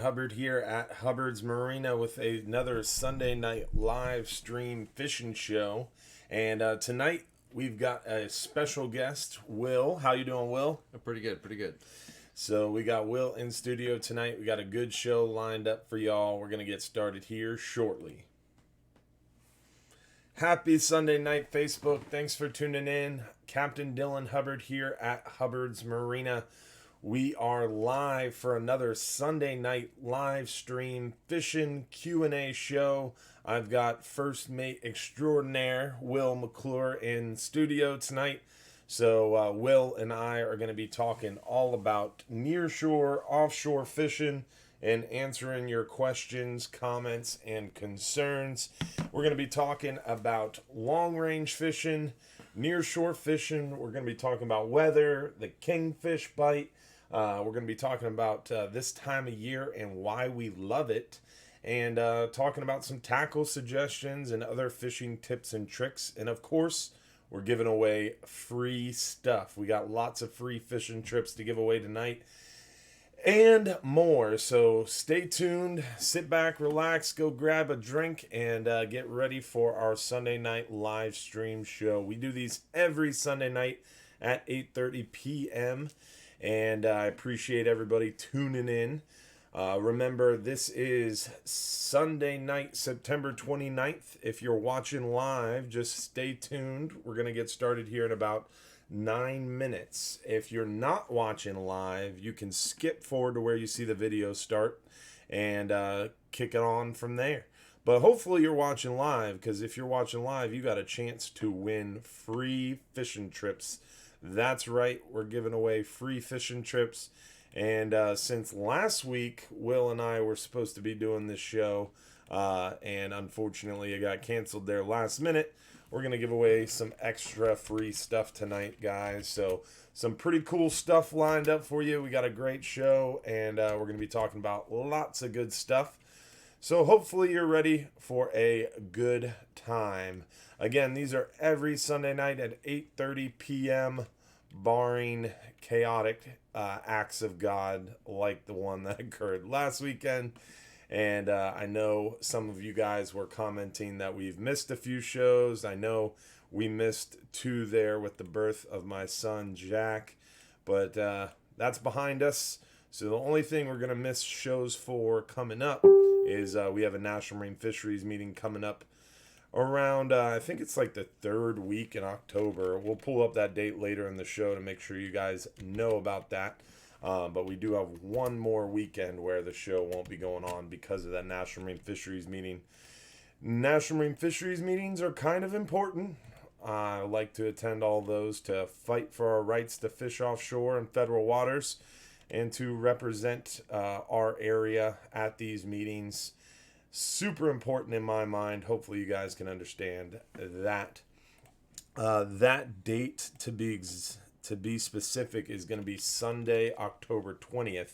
Hubbard here at Hubbard's Marina with another Sunday night live stream fishing show. And tonight we've got a special guest, Will. How you doing, Will? Pretty good, pretty good. So we got Will in studio tonight. We got a good show lined up for y'all. We're going to get started here shortly. Happy Sunday night, Facebook. Thanks for tuning in. Captain Dylan Hubbard here at Hubbard's Marina. We are live for another Sunday night live stream fishing Q&A show. I've got first mate extraordinaire Will McClure in studio tonight. So Will and I are going to be talking all about nearshore, offshore fishing and answering your questions, comments, and concerns. We're going to be talking about long-range fishing, nearshore fishing. We're going to be talking about weather, the kingfish bite. We're going to be talking about this time of year and why we love it, and talking about some tackle suggestions and other fishing tips and tricks. And of course, we're giving away free stuff. We got lots of free fishing trips to give away tonight and more. So stay tuned, sit back, relax, go grab a drink, and get ready for our Sunday night live stream show. We do these every Sunday night at 8:30 p.m. And I appreciate everybody tuning in. Remember, this is Sunday night, September 29th. If you're watching live, just stay tuned. We're going to get started here in about 9 minutes. If you're not watching live, you can skip forward to where you see the video start and kick it on from there. But hopefully you're watching live, because if you're watching live, you got a chance to win free fishing trips. That's right, we're giving away free fishing trips. And since last week, Will and I were supposed to be doing this show, and unfortunately it got canceled there last minute, we're going to give away some extra free stuff tonight, guys. So some pretty cool stuff lined up for you. We got a great show, and we're going to be talking about lots of good stuff. So hopefully you're ready for a good time. Again, these are every Sunday night at 8:30 p.m., barring chaotic acts of God like the one that occurred last weekend. And I know some of you guys were commenting that we've missed a few shows. I know we missed 2 there with the birth of my son, Jack. But that's behind us. So the only thing we're going to miss shows for coming up is we have a National Marine Fisheries meeting coming up around, I think it's like the 3rd week in October. We'll pull up that date later in the show to make sure you guys know about that. But we do have one more weekend where the show won't be going on because of that National Marine Fisheries meeting. National Marine Fisheries meetings are kind of important. I like to attend all those to fight for our rights to fish offshore in federal waters and to represent our area at these meetings. Super important in my mind. Hopefully you guys can understand that. That date, to be specific, is going to be Sunday, October 20th.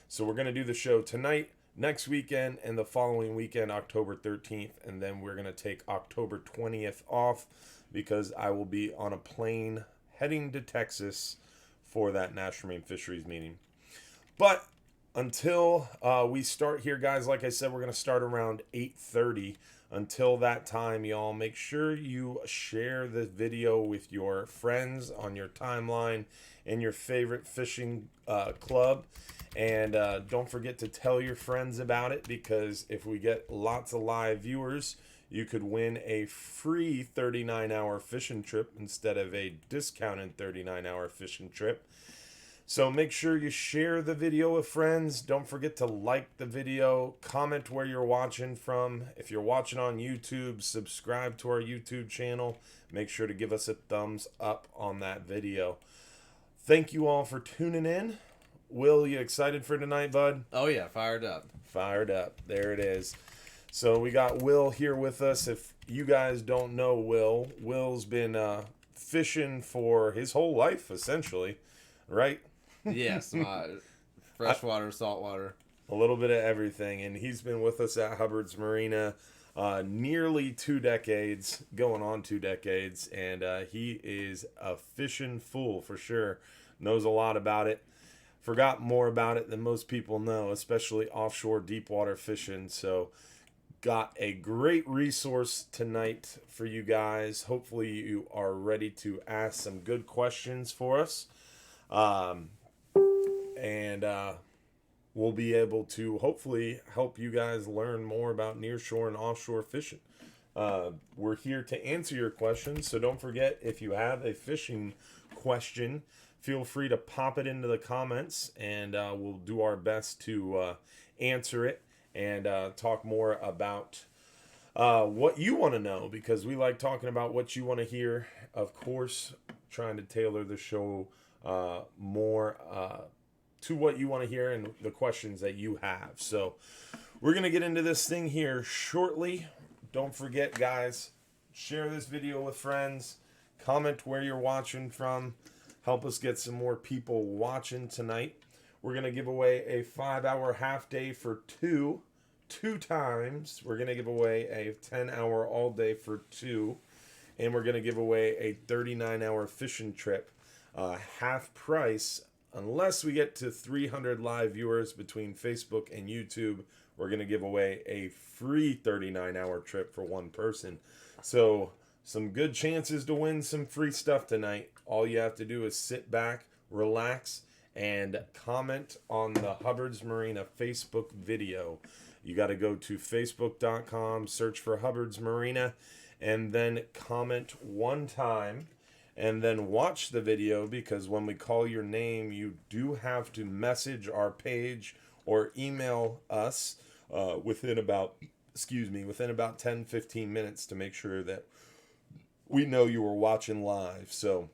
So we're going to do the show tonight, next weekend, and the following weekend, October 13th. And then we're going to take October 20th off because I will be on a plane heading to Texas for that National Marine Fisheries meeting. But until we start here, guys, like I said, we're going to start around 8:30. Until that time, y'all, make sure you share this video with your friends on your timeline and your favorite fishing club. And don't forget to tell your friends about it, because if we get lots of live viewers, you could win a free 39-hour fishing trip instead of a discounted 39-hour fishing trip. So make sure you share the video with friends. Don't forget to like the video, comment where you're watching from. If you're watching on YouTube, subscribe to our YouTube channel. Make sure to give us a thumbs up on that video. Thank you all for tuning in. Will, you excited for tonight, bud? Oh yeah, fired up. Fired up. There it is. So we got Will here with us. If you guys don't know Will, Will's been fishing for his whole life, essentially, right? Yes, freshwater, saltwater. A little bit of everything. And he's been with us at Hubbard's Marina nearly 2 decades, going on 2 decades. And he is a fishing fool for sure. Knows a lot about it. forgot more about it than most people know, especially offshore deep water fishing. So got a great resource tonight for you guys. Hopefully you are ready to ask some good questions for us. And we'll be able to hopefully help you guys learn more about nearshore and offshore fishing. We're here to answer your questions, so don't forget, if you have a fishing question, feel free to pop it into the comments, and we'll do our best to answer it and talk more about what you want to know, because we like talking about what you want to hear. Of course, trying to tailor the show more to what you want to hear and the questions that you have. So we're going to get into this thing here shortly. Don't forget, guys, share this video with friends. Comment where you're watching from. Help us get some more people watching tonight. We're going to give away a 5-hour half day for two times. We're going to give away a 10-hour all day for 2. And we're going to give away a 39-hour fishing trip, half price. Unless we get to 300 live viewers between Facebook and YouTube, we're going to give away a free 39-hour trip for one person. So some good chances to win some free stuff tonight. All you have to do is sit back, relax, and comment on the Hubbard's Marina Facebook video. You got to go to facebook.com, search for Hubbard's Marina, and then comment one time. And then watch the video, because when we call your name, you do have to message our page or email us within about 10-15 minutes to make sure that we know you were watching live. So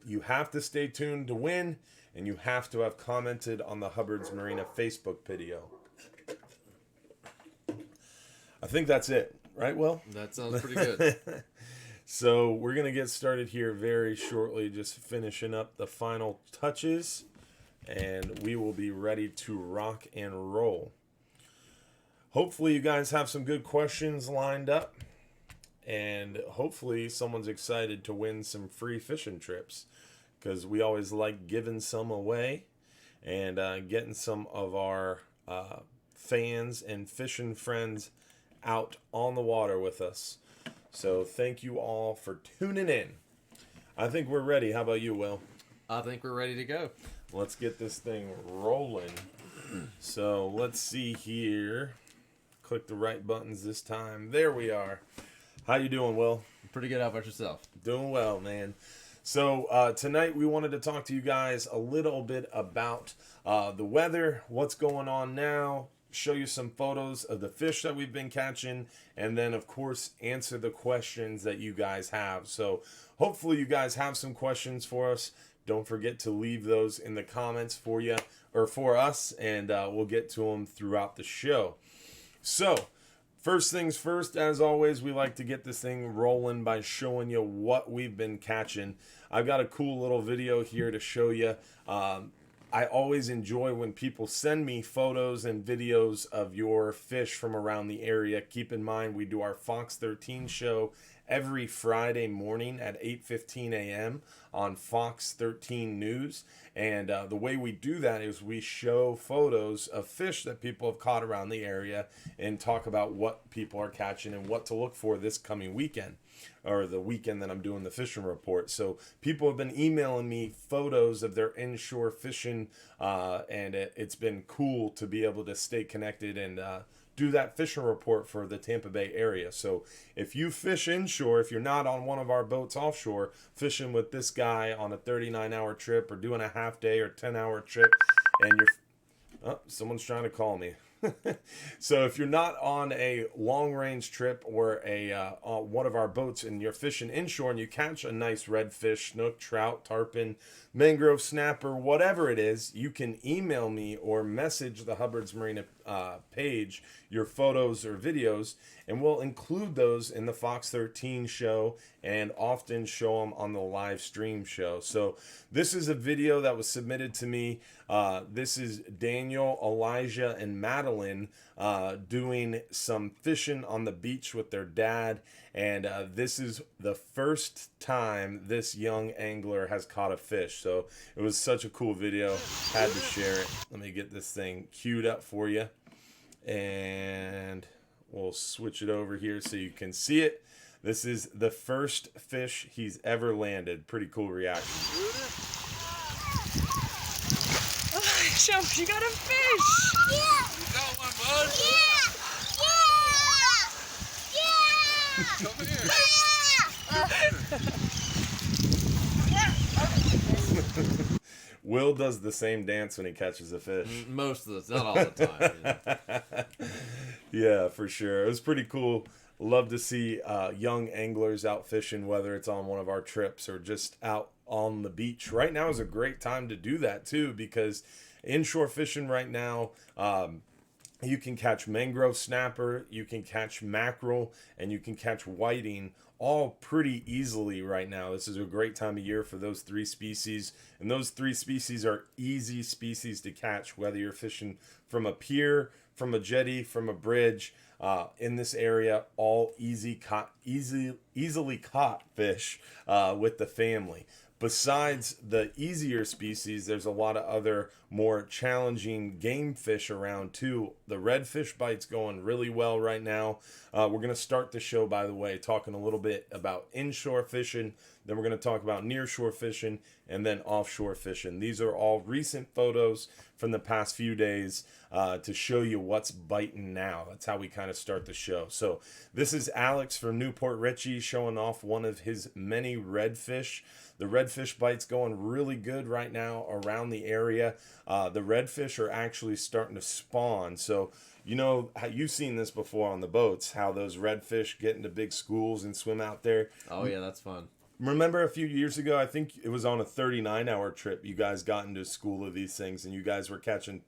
you have to stay tuned to win, and you have to have commented on the Hubbard's Marina Facebook video. I think that's it, right, Will? That sounds pretty good. So we're going to get started here very shortly, just finishing up the final touches, and we will be ready to rock and roll. Hopefully you guys have some good questions lined up, and hopefully someone's excited to win some free fishing trips, because we always like giving some away and getting some of our fans and fishing friends out on the water with us. So thank you all for tuning in. I think we're ready. How about you, Will? I think we're ready to go. Let's get this thing rolling. So let's see here. Click the right buttons this time. There we are. How you doing, Will? Pretty good. How about yourself? Doing well, man. So tonight we wanted to talk to you guys a little bit about the weather, what's going on now, show you some photos of the fish that we've been catching, and then of course answer the questions that you guys have. So hopefully you guys have some questions for us. Don't forget to leave those in the comments for you, or for us, and we'll get to them throughout the show. So first things first, as always, we like to get this thing rolling by showing you what we've been catching. I've got a cool little video here to show you. I always enjoy when people send me photos and videos of your fish from around the area. Keep in mind, we do our Fox 13 show every Friday morning at 8:15 a.m. on Fox 13 News. And the way we do that is we show photos of fish that people have caught around the area and talk about what people are catching and what to look for this coming weekend, or the weekend that I'm doing the fishing report. So people have been emailing me photos of their inshore fishing, and it's been cool to be able to stay connected and do that fishing report for the Tampa Bay area. So if you fish inshore, if you're not on one of our boats offshore, fishing with this guy on a 39-hour trip or doing a half day or 10-hour trip, and someone's trying to call me. So if you're not on a long-range trip or on one of our boats and you're fishing inshore and you catch a nice redfish, snook, trout, tarpon, mangrove snapper, whatever it is, you can email me or message the Hubbard's Marina page your photos or videos, and we'll include those in the Fox 13 show and often show them on the live stream show. So this is a video that was submitted to me. This is Daniel, Elijah, and Madeline doing some fishing on the beach with their dad. And this is the first time this young angler has caught a fish. So it was such a cool video. Had to share it. Let me get this thing queued up for you. And we'll switch it over here so you can see it. This is the first fish he's ever landed. Pretty cool reaction. Chump, you got a fish! Yeah! You got one, bud? Yeah! Yeah! Come here. Yeah! Will does the same dance when he catches a fish. Most of the, not all the time. Yeah, for sure. It was pretty cool. Love to see young anglers out fishing, whether it's on one of our trips or just out on the beach. Right now is a great time to do that too, because inshore fishing right now, you can catch mangrove snapper, you can catch mackerel, and you can catch whiting all pretty easily right now. This is a great time of year for those three species, and those three species are easy species to catch, whether you're fishing from a pier, from a jetty, from a bridge. In this area, all easily caught fish with the family. Besides the easier species, there's a lot of other more challenging game fish around too. The redfish bite's going really well right now. We're going to start the show, by the way, talking a little bit about inshore fishing. Then we're going to talk about nearshore fishing and then offshore fishing. These are all recent photos from the past few days to show you what's biting now. That's how we kind of start the show. So this is Alex from Newport Richey showing off one of his many redfish. The redfish bite's going really good right now around the area. The redfish are actually starting to spawn. So, you know, you've seen this before on the boats, how those redfish get into big schools and swim out there. Oh, yeah, that's fun. Remember a few years ago, I think it was on a 39-hour trip, you guys got into a school of these things, and you guys were catching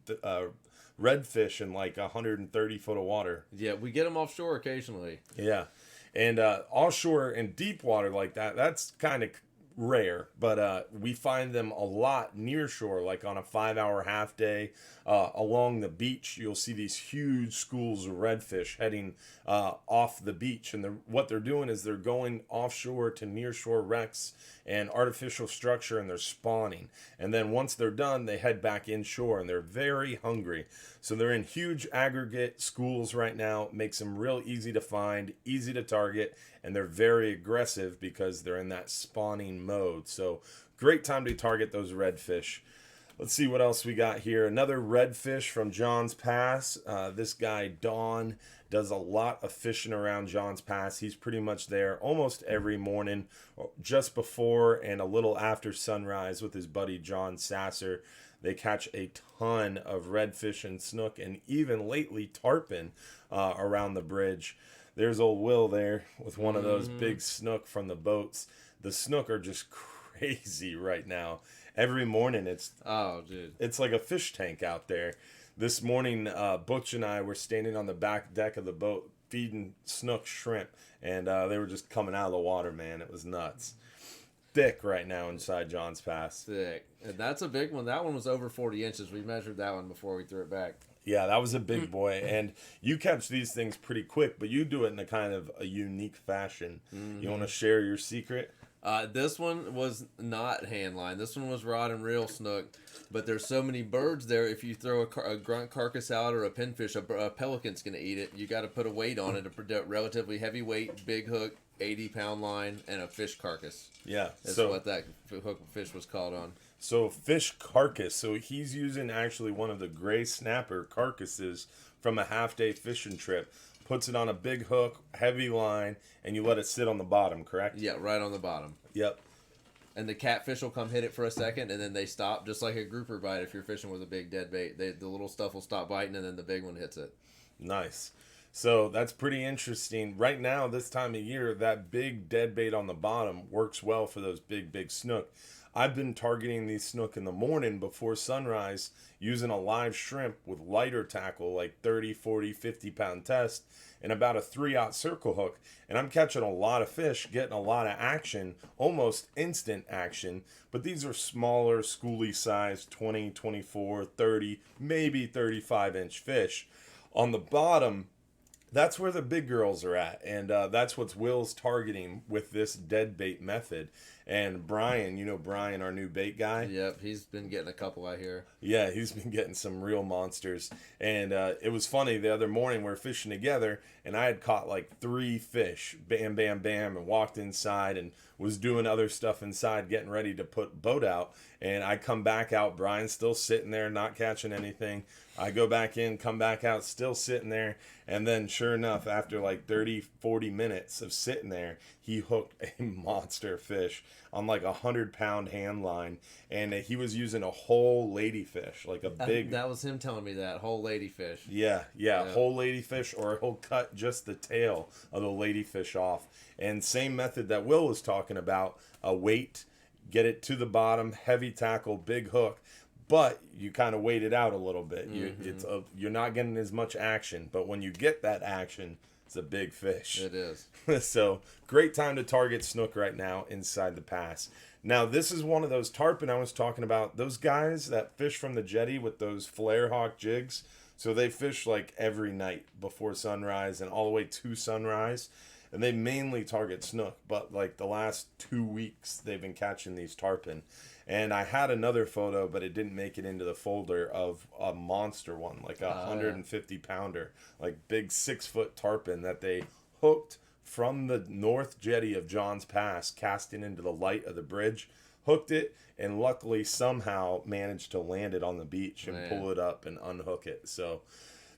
redfish in like 130 foot of water. Yeah, we get them offshore occasionally. Yeah. And offshore and deep water like that, that's kind of rare, but we find them a lot near shore, like on a 5-hour half day along the beach. You'll see these huge schools of redfish heading off the beach, and what they're doing is they're going offshore to near shore wrecks and artificial structure, and they're spawning, and then once they're done they head back inshore, and they're very hungry. So they're in huge aggregate schools right now. Makes them real easy to find, easy to target, and they're very aggressive because they're in that spawning mode. So great time to target those redfish. Let's see what else we got here. Another redfish from John's Pass. This guy, Don, does a lot of fishing around John's Pass. He's pretty much there almost every morning, just before and a little after sunrise with his buddy John Sasser. They catch a ton of redfish and snook, and even lately tarpon around the bridge. There's old Will there with one of those big snook from the boats. The snook are just crazy right now. Every morning it's like a fish tank out there. This morning, Butch and I were standing on the back deck of the boat feeding snook shrimp, and they were just coming out of the water, man. It was nuts. Thick right now inside John's Pass. Thick. And that's a big one. That one was over 40 inches. We measured that one before we threw it back. Yeah, that was a big boy. And you catch these things pretty quick, but you do it in a kind of a unique fashion. You want to share your secret? This one was not hand line. This one was rod and reel snook. But there's so many birds there. If you throw a grunt carcass out or a pinfish, a pelican's going to eat it. You got to put a weight on it, a relatively heavy weight, big hook, 80-pound line, and a fish carcass. Yeah. That's what that hook fish was caught on. So fish carcass. So he's using actually one of the gray snapper carcasses from a half-day fishing trip. Puts it on a big hook, heavy line, and you let it sit on the bottom, correct? Yeah, right on the bottom. Yep. And the catfish will come hit it for a second, and then they stop, just like a grouper bite. If you're fishing with a big dead bait, the little stuff will stop biting, and then the big one hits it. Nice. So that's pretty interesting. Right now, this time of year, that big dead bait on the bottom works well for those big snook. I've been targeting these snook in the morning before sunrise using a live shrimp with lighter tackle, like 30, 40, 50-pound test, and about a 3/0 circle hook. And I'm catching a lot of fish, getting a lot of action, almost instant action. But these are smaller, schooly sized 20, 24, 30, maybe 35-inch fish. On the bottom, that's where the big girls are at, and that's what Will's targeting with this dead bait method. And Brian, Brian, our new bait guy. Yep, he's been getting a couple out here. Yeah, he's been getting some real monsters. And it was funny, the other morning we were fishing together, and I had caught like 3 fish, bam, bam, bam, and walked inside and was doing other stuff inside, getting ready to put boat out. And I come back out, Brian's still sitting there, not catching anything. I go back in, come back out, still sitting there. And then sure enough, after like 30, 40 minutes of sitting there, he hooked a monster fish on like 100-pound hand line. And he was using a whole ladyfish, like a big... That was him telling me that, whole ladyfish. Yeah, whole ladyfish, or he'll cut just the tail of the ladyfish off. And same method that Will was talking about, a weight, get it to the bottom, heavy tackle, big hook. But you kind of wait it out a little bit. You're not getting as much action. But when you get that action, it's a big fish. It is. So, great time to target snook right now inside the pass. Now, this is one of those tarpon I was talking about. Those guys that fish from the jetty with those flare hawk jigs. So, they fish like every night before sunrise and all the way to sunrise. And they mainly target snook. But like the last 2 weeks, they've been catching these tarpon. And I had another photo, but it didn't make it into the folder, of a monster one, like a 150-pounder, like big 6-foot tarpon that they hooked from the north jetty of John's Pass, casting into the light of the bridge, hooked it, and luckily somehow managed to land it on the beach and pull it up and unhook it. So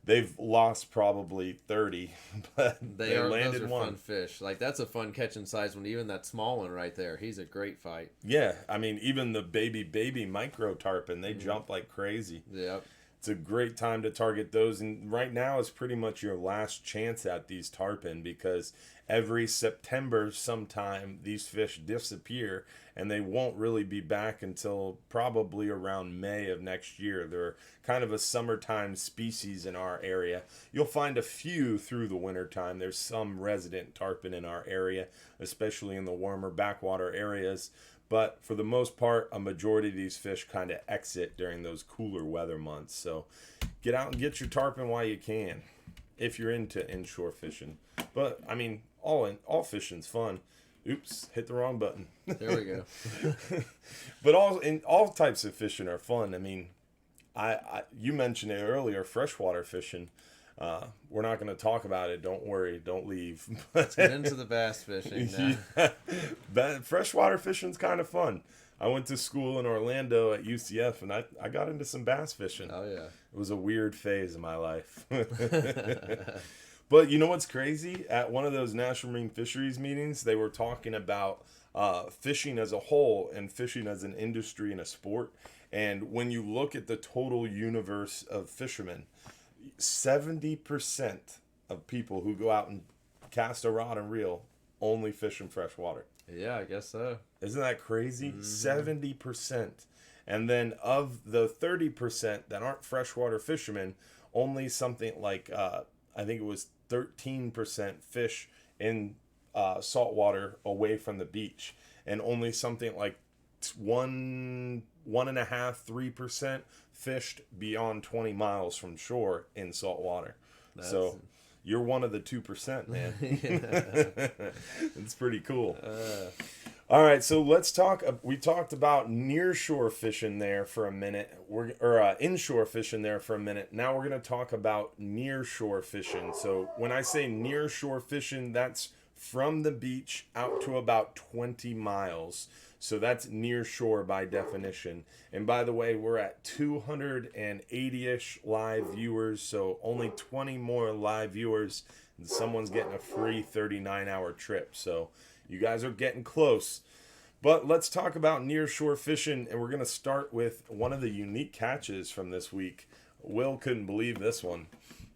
they've lost probably 30, but they landed those are one. Fun fish. Like, that's a fun catching size one. Even that small one right there, he's a great fight. Yeah, I mean, even the baby micro tarpon, they jump like crazy. Yep. It's a great time to target those, and right now is pretty much your last chance at these tarpon, because every September sometime these fish disappear, and they won't really be back until probably around May of next year. They're kind of a summertime species in our area. You'll find a few through the wintertime. There's some resident tarpon in our area, especially in the warmer backwater areas. But for the most part, a majority of these fish kind of exit during those cooler weather months. So get out and get your tarpon while you can, if you're into inshore fishing. But, I mean, all fishing's fun. Oops, hit the wrong button. There we go. But all types of fishing are fun. I mean, you mentioned it earlier, freshwater fishing. We're not going to talk about it. Don't worry. Don't leave. Let's get into the bass fishing now. Yeah. Freshwater fishing's kind of fun. I went to school in Orlando at UCF, and I got into some bass fishing. Oh, yeah. It was a weird phase of my life. But you know what's crazy? At one of those National Marine Fisheries meetings, they were talking about fishing as a whole and fishing as an industry and a sport. And when you look at the total universe of fishermen, 70% of people who go out and cast a rod and reel only fish in freshwater. Yeah, I guess so. Isn't that crazy? 70%. And then of the 30% that aren't freshwater fishermen, only something like, I think it was 13% fish in saltwater away from the beach. And only something like 1.5-3% fished beyond 20 miles from shore in saltwater. So you're one of the 2%, man. It's pretty cool. All right, so let's talk. We talked about nearshore fishing there for a minute, inshore fishing there for a minute. Now we're going to talk about nearshore fishing. So when I say nearshore fishing, that's from the beach out to about 20 miles. So that's near shore by definition. And by the way, we're at 280-ish live viewers, so only 20 more live viewers, and someone's getting a free 39-hour trip. So you guys are getting close. But let's talk about near shore fishing, and we're going to start with one of the unique catches from this week. Will couldn't believe this one.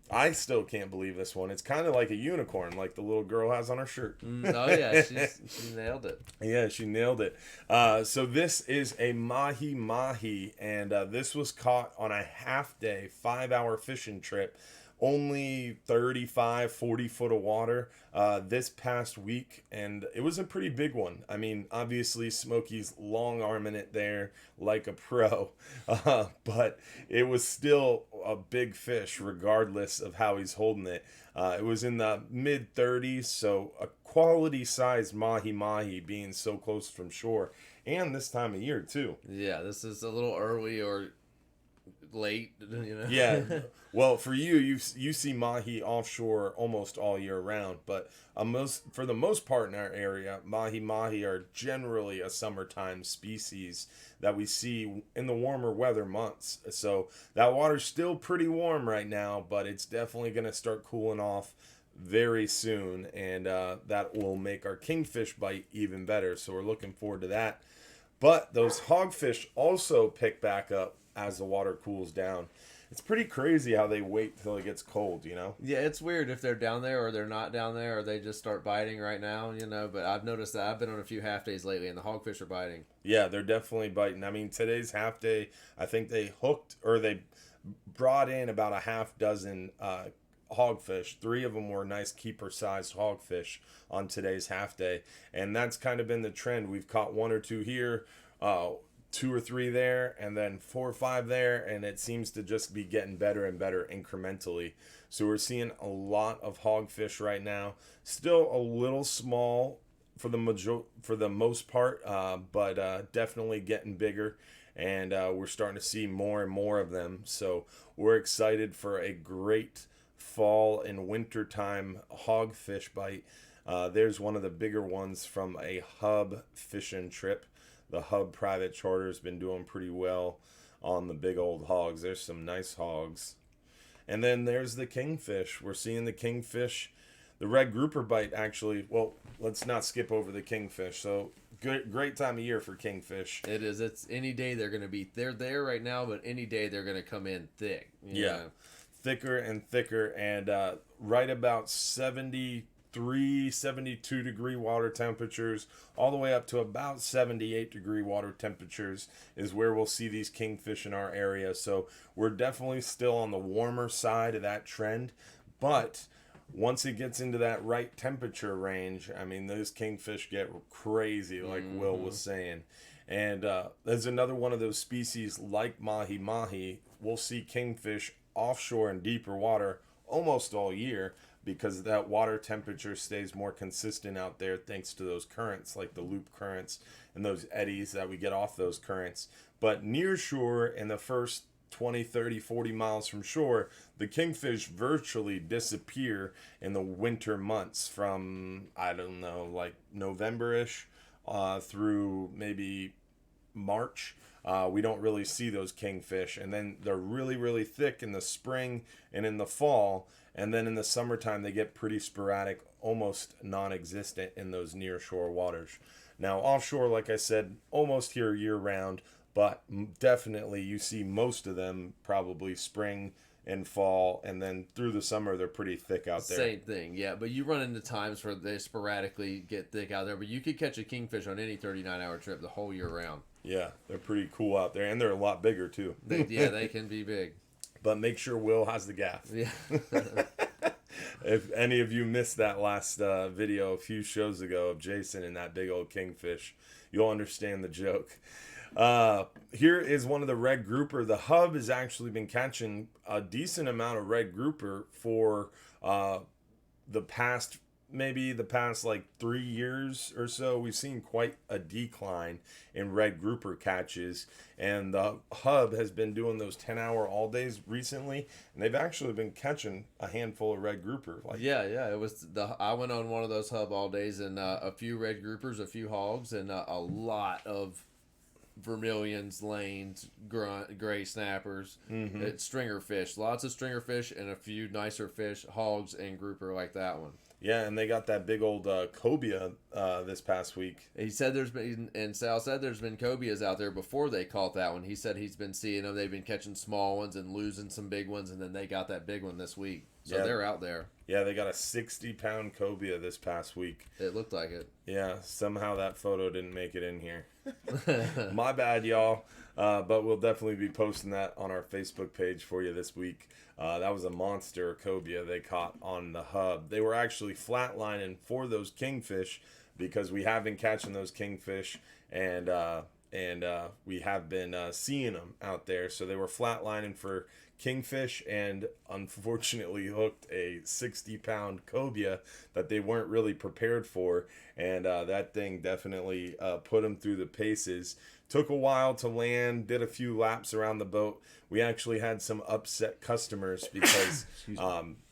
I still can't believe this one. It's kind of like a unicorn, like the little girl has on her shirt. Oh yeah, she nailed it. Yeah, she nailed it. So this is a mahi mahi, and this was caught on a half-day, 5-hour fishing trip. Only 35, 40 foot of water this past week, and it was a pretty big one. I mean, obviously Smokey's long arming it there like a pro, but it was still a big fish regardless of how he's holding it. It was in the mid 30s, so a quality sized mahi mahi being so close from shore, and this time of year too. Yeah, this is a little early or late, Yeah. Well, for you see mahi offshore almost all year round, but for the most part in our area, mahi mahi are generally a summertime species that we see in the warmer weather months. So that water's still pretty warm right now, but it's definitely going to start cooling off very soon, and that will make our kingfish bite even better. So we're looking forward to that. But those hogfish also pick back up as the water cools down. It's pretty crazy how they wait till it gets cold, you know? Yeah, it's weird if they're down there or they're not down there or they just start biting right now, but I've noticed that I've been on a few half days lately and the hogfish are biting. Yeah, they're definitely biting. I mean, today's half day, I think they brought in about a half dozen hogfish. 3 of them were nice keeper sized hogfish on today's half day, and that's kind of been the trend. We've caught 1 or 2 here, 2 or 3 there, and then 4 or 5 there, and it seems to just be getting better and better incrementally. So we're seeing a lot of hogfish right now. Still a little small for the most part, but definitely getting bigger, and we're starting to see more and more of them. So we're excited for a great fall and wintertime hogfish bite. There's one of the bigger ones from a Hub fishing trip. The Hub private charter has been doing pretty well on the big old hogs. There's some nice hogs. And then there's the kingfish. We're seeing the kingfish. The red grouper bite actually, well, let's not skip over the kingfish. So great time of year for kingfish. It is. It's any day they're there right now, but any day they're going to come in thick. Yeah. Thicker and thicker, and right about 73, 72 degree water temperatures, all the way up to about 78 degree water temperatures is where we'll see these kingfish in our area. So we're definitely still on the warmer side of that trend, but once it gets into that right temperature range, I mean, those kingfish get crazy, like Will was saying. And there's another one of those species like mahi mahi. We'll see kingfish offshore in deeper water almost all year, because that water temperature stays more consistent out there thanks to those currents, like the loop currents and those eddies that we get off those currents. But near shore, in the first 20, 30, 40 miles from shore, the kingfish virtually disappear in the winter months from, I don't know, like November-ish through maybe March. We don't really see those kingfish, and then they're really, really thick in the spring and in the fall, and then in the summertime they get pretty sporadic, almost non-existent in those near shore waters. Now offshore, like I said, almost here year round, but definitely you see most of them probably spring and fall, and then through the summer they're pretty thick out there. Same thing, yeah, but you run into times where they sporadically get thick out there, but you could catch a kingfish on any 39-hour trip the whole year round. Yeah, they're pretty cool out there, and they're a lot bigger too. They can be big. But make sure Will has the gaff. Yeah. If any of you missed that last video a few shows ago of Jason and that big old kingfish, you'll understand the joke. Here is one of the red grouper. The Hub has actually been catching a decent amount of red grouper for the past like 3 years or so. We've seen quite a decline in red grouper catches, and the Hub has been doing those 10-hour all days recently, and they've actually been catching a handful of red grouper. It was I went on one of those Hub all days, and a few red groupers, a few hogs, and a lot of vermilions, lanes, gray snappers, stringer fish, lots of stringer fish, and a few nicer fish, hogs and grouper like that one. Yeah, and they got that big old cobia this past week. He said and Sal said there's been cobias out there before they caught that one. He said he's been seeing them. They've been catching small ones and losing some big ones, and then they got that big one this week. So they're out there. Yeah, they got a 60-pound cobia this past week. It looked like it. Yeah, somehow that photo didn't make it in here. My bad, y'all. But we'll definitely be posting that on our Facebook page for you this week. That was a monster cobia they caught on the hub. They were actually flatlining for those kingfish because we have been catching those kingfish and we have been seeing them out there. So they were flatlining for kingfish and unfortunately hooked a 60-pound cobia that they weren't really prepared for. And that thing definitely put them through the paces. Took a while to land, did a few laps around the boat. We actually had some upset customers because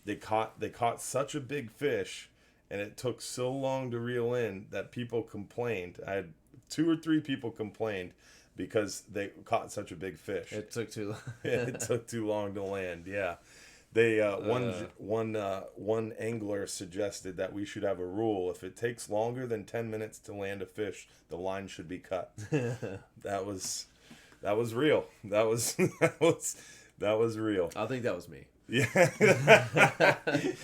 they caught such a big fish and it took so long to reel in that people complained. I had 2 or 3 people complained because they caught such a big fish. It took too long. It took too long to land. Yeah. They one angler suggested that we should have a rule: if it takes longer than 10 minutes to land a fish, the line should be cut. That was real. That was real. I think that was me. Yeah.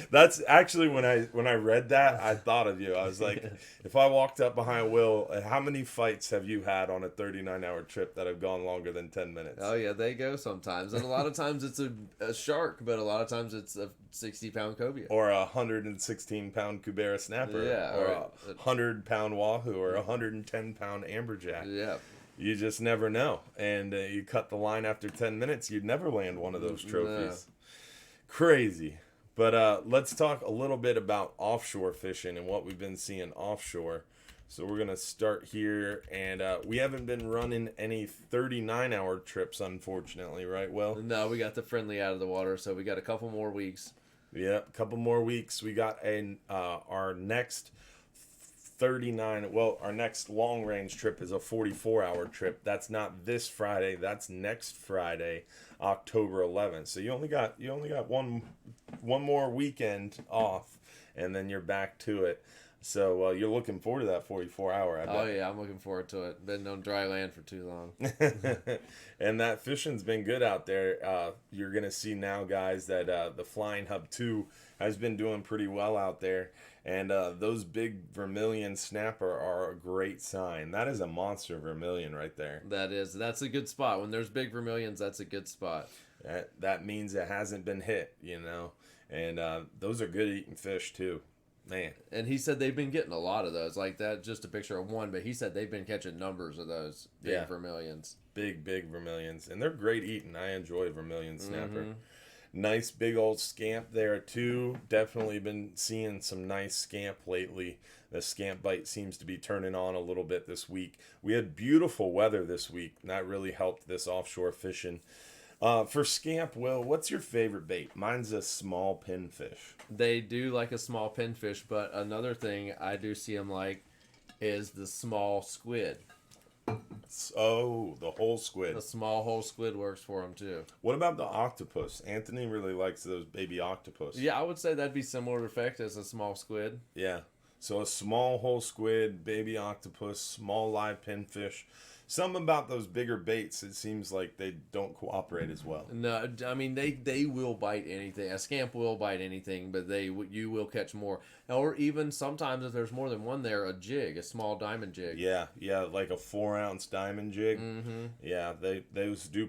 That's actually when I read that, I thought of you. I was like, if I walked up behind Will, how many fights have you had on a 39-hour trip that have gone longer than 10 minutes? Oh yeah, they go sometimes. And a lot of times it's a shark, but a lot of times it's a 60-pound cobia. Or a 116-pound Cubera snapper. Yeah. Or a 100-pound wahoo or a 110-pound amberjack. Yeah. You just never know. And you cut the line after 10 minutes, you'd never land one of those trophies. No. Crazy. But let's talk a little bit about offshore fishing and what we've been seeing offshore. So we're going to start here. And we haven't been running any 39-hour trips, unfortunately, right, Will? No, we got the friendly out of the water, so we got a couple more weeks. Yeah, a couple more weeks. We got our next 39, well, our next long range trip is a 44-hour trip. That's not this Friday, that's next Friday, October 11th. So you only got one more weekend off and then you're back to it. So you're looking forward to that 44-hour, I bet. Oh yeah, I'm looking forward to it. Been on dry land for too long. And that fishing's been good out there. You're going to see now, guys, that the Flying Hub 2 has been doing pretty well out there. And those big vermilion snapper are a great sign. That is a monster vermilion right there. That's a good spot. When there's big vermilions, that's a good spot. That means it hasn't been hit, you know. And those are good eating fish too. Man. And he said they've been getting a lot of those. Like that, just a picture of one, but he said they've been catching numbers of those big vermilions. Big vermilions. And they're great eating. I enjoy vermilion snapper. Mm-hmm. Nice big old scamp there too. Definitely been seeing some nice scamp lately. The scamp bite seems to be turning on a little bit this week. We had beautiful weather this week, and that really helped this offshore fishing. For scamp, Will, what's your favorite bait? Mine's a small pinfish. They do like a small pinfish, but another thing I do see them like is the small squid. Oh, the whole squid. The small whole squid works for them too. What about the octopus? Anthony really likes those baby octopus. Yeah, I would say that'd be similar effect as a small squid. Yeah. So a small whole squid, baby octopus, small live pinfish. Something about those bigger baits, it seems like they don't cooperate as well. No, I mean, they will bite anything. A scamp will bite anything, but you will catch more. Or even sometimes if there's more than one there, a jig, a small diamond jig. Yeah, like a 4-ounce diamond jig. Mm-hmm. Yeah, those do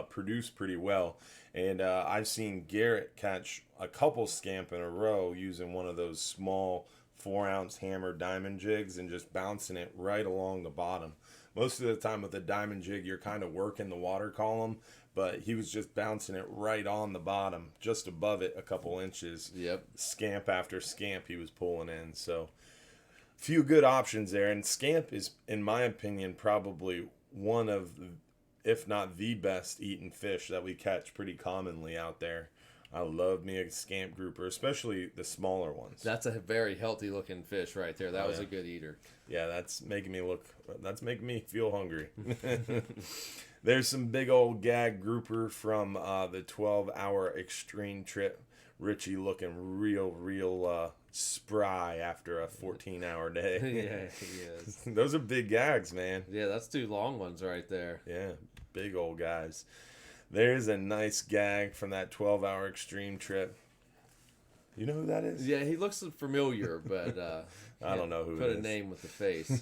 produce pretty well. And I've seen Garrett catch a couple scamp in a row using one of those small 4-ounce hammer diamond jigs and just bouncing it right along the bottom. Most of the time with a diamond jig, you're kind of working the water column, but he was just bouncing it right on the bottom, just above it a couple inches. Yep. Scamp after scamp he was pulling in. So a few good options there. And scamp is, in my opinion, probably one of, if not the best eaten fish that we catch pretty commonly out there. I love me a scamp grouper, especially the smaller ones. That's a very healthy looking fish right there. That was a good eater. Yeah, that's making me feel hungry. There's some big old gag grouper from the 12-hour extreme trip Richie looking real spry after a 14-hour day. Yeah, he is. Those are big gags, man. Yeah, that's 2 long ones right there. Yeah, big old guys. There's a nice gag from that 12-hour extreme trip. You know who that is? Yeah, he looks familiar, but I don't know who put it is. a name with the face.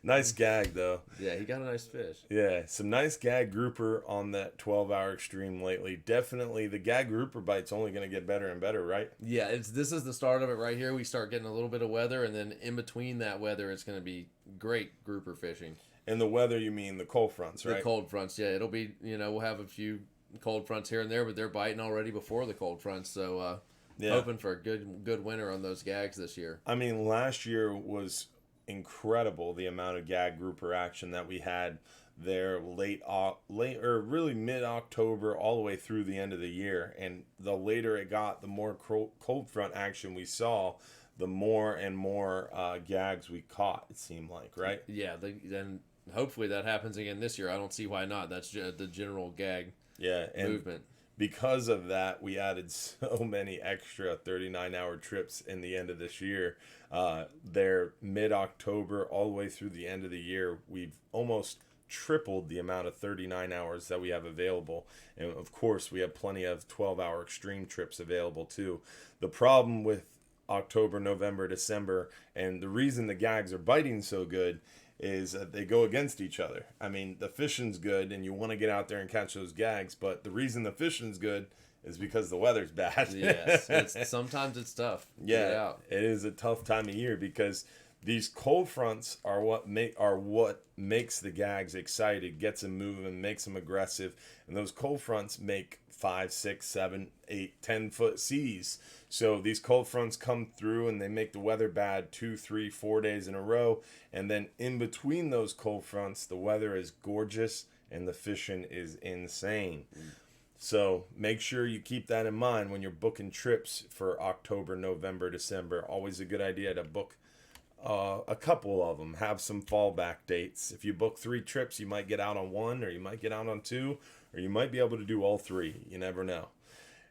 Nice gag, though. Yeah, he got a nice fish. Yeah, some nice gag grouper on that 12-hour extreme lately. Definitely, the gag grouper bite's only going to get better and better, right? Yeah, this is the start of it right here. We start getting a little bit of weather, and then in between that weather, it's going to be great grouper fishing. And the weather, you mean the cold fronts, right? The cold fronts, yeah. It'll be, we'll have a few cold fronts here and there, but they're biting already before the cold fronts, so hoping for a good winter on those gags this year. I mean, last year was incredible, the amount of gag grouper action that we had there late or really mid-October all the way through the end of the year. And the later it got, the more cold front action we saw, the more and more gags we caught, it seemed like, right? Yeah, then hopefully that happens again this year. I don't see why not. That's the general gag movement. Because of that, we added so many extra 39-hour trips in the end of this year. They're mid-October all the way through the end of the year. We've almost tripled the amount of 39 hours that we have available. And, of course, we have plenty of 12-hour extreme trips available, too. The problem with October, November, December, and the reason the gags are biting so good is that they go against each other. I mean, the fishing's good, and you want to get out there and catch those gags, but the reason the fishing's good is because the weather's bad. Yes, sometimes it's tough. Yeah, it is a tough time of year because these cold fronts are what makes the gags excited, gets them moving, makes them aggressive, and those cold fronts make 5, 6, 7, 8, 10-foot seas. So these cold fronts come through and they make the weather bad 2, 3, 4 days in a row. And then in between those cold fronts, the weather is gorgeous and the fishing is insane. So make sure you keep that in mind when you're booking trips for October, November, December. Always a good idea to book a couple of them. Have some fallback dates. If you book 3 trips, you might get out on 1, or you might get out on 2, or you might be able to do all 3. You never know.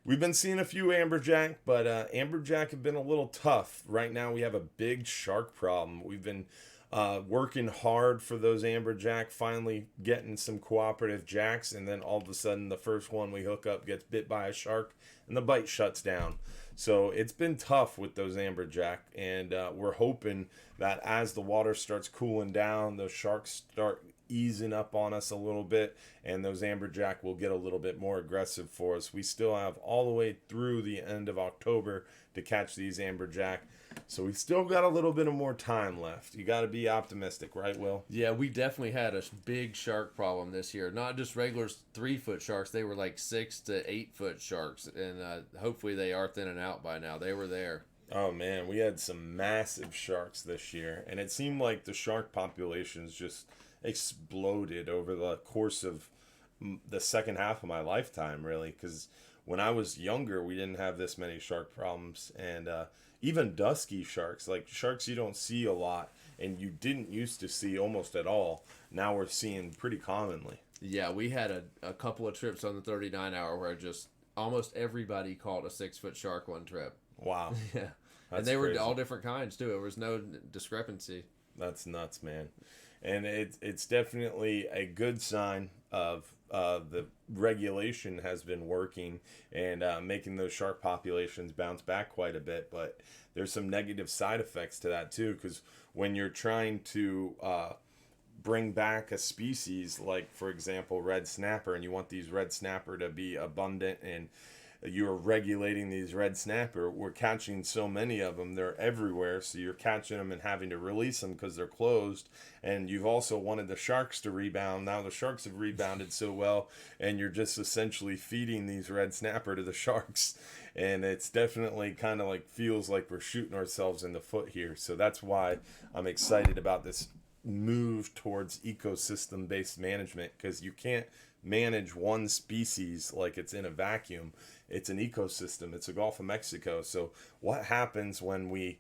We've been seeing a few amberjack, but amberjack have been a little tough. Right now we have a big shark problem. We've been working hard for those amberjack, finally getting some cooperative jacks, and then all of a sudden the first one we hook up gets bit by a shark and the bite shuts down. So it's been tough with those amberjack, and we're hoping that as the water starts cooling down, those sharks start easing up on us a little bit, and those amberjack will get a little bit more aggressive for us. We still have all the way through the end of October to catch these amberjack, so we've still got a little bit of more time left. You got to be optimistic, right, Will? Yeah, we definitely had a big shark problem this year. Not just regular 3-foot sharks; they were like 6 to 8-foot sharks, and hopefully they are thinning out by now. They were there. Oh man, we had some massive sharks this year, and it seemed like the shark populations just exploded over the course of the second half of my lifetime, really, because when I was younger we didn't have this many shark problems. And even dusky sharks, like sharks you don't see a lot and you didn't used to see almost at all, now we're seeing pretty commonly. Yeah, we had a couple of trips on the 39-hour where just almost everybody caught a 6-foot shark one trip. Wow. Yeah. That's and they crazy. were all different kinds too. There was no discrepancy. That's nuts, man. And it's definitely a good sign of the regulation has been working and making those shark populations bounce back quite a bit. But there's some negative side effects to that too, because when you're trying to bring back a species like, for example, red snapper, and you want these red snapper to be abundant, and you're regulating these red snapper, we're catching so many of them, they're everywhere, so you're catching them and having to release them because they're closed. And you've also wanted the sharks to rebound. Now the sharks have rebounded so well, and you're just essentially feeding these red snapper to the sharks. And it's definitely kind of like feels like we're shooting ourselves in the foot here. So that's why I'm excited about this move towards ecosystem based management, because you can't manage one species like it's in a vacuum. It's an ecosystem. It's the Gulf of Mexico. So what happens when we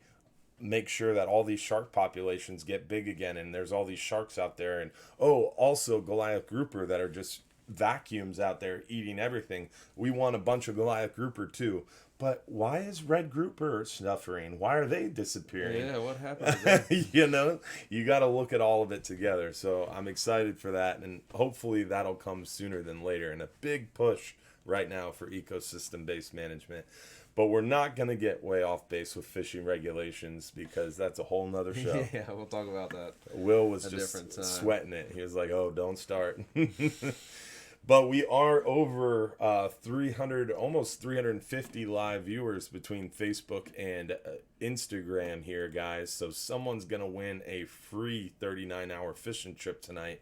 make sure that all these shark populations get big again, and there's all these sharks out there, and also Goliath grouper that are just vacuums out there eating everything. We want a bunch of Goliath grouper too. But why is red grouper suffering? Why are they disappearing? Yeah, what happened to them? You know, you got to look at all of it together. So I'm excited for that, and hopefully that'll come sooner than later. And a big push right now for ecosystem-based management. But we're not going to get way off base with fishing regulations because that's a whole nother show. Yeah, we'll talk about that. Will was just sweating it. He was like, oh, don't start. But we are over 300, almost 350 live viewers between Facebook and Instagram here, guys. So someone's going to win a free 39-hour fishing trip tonight.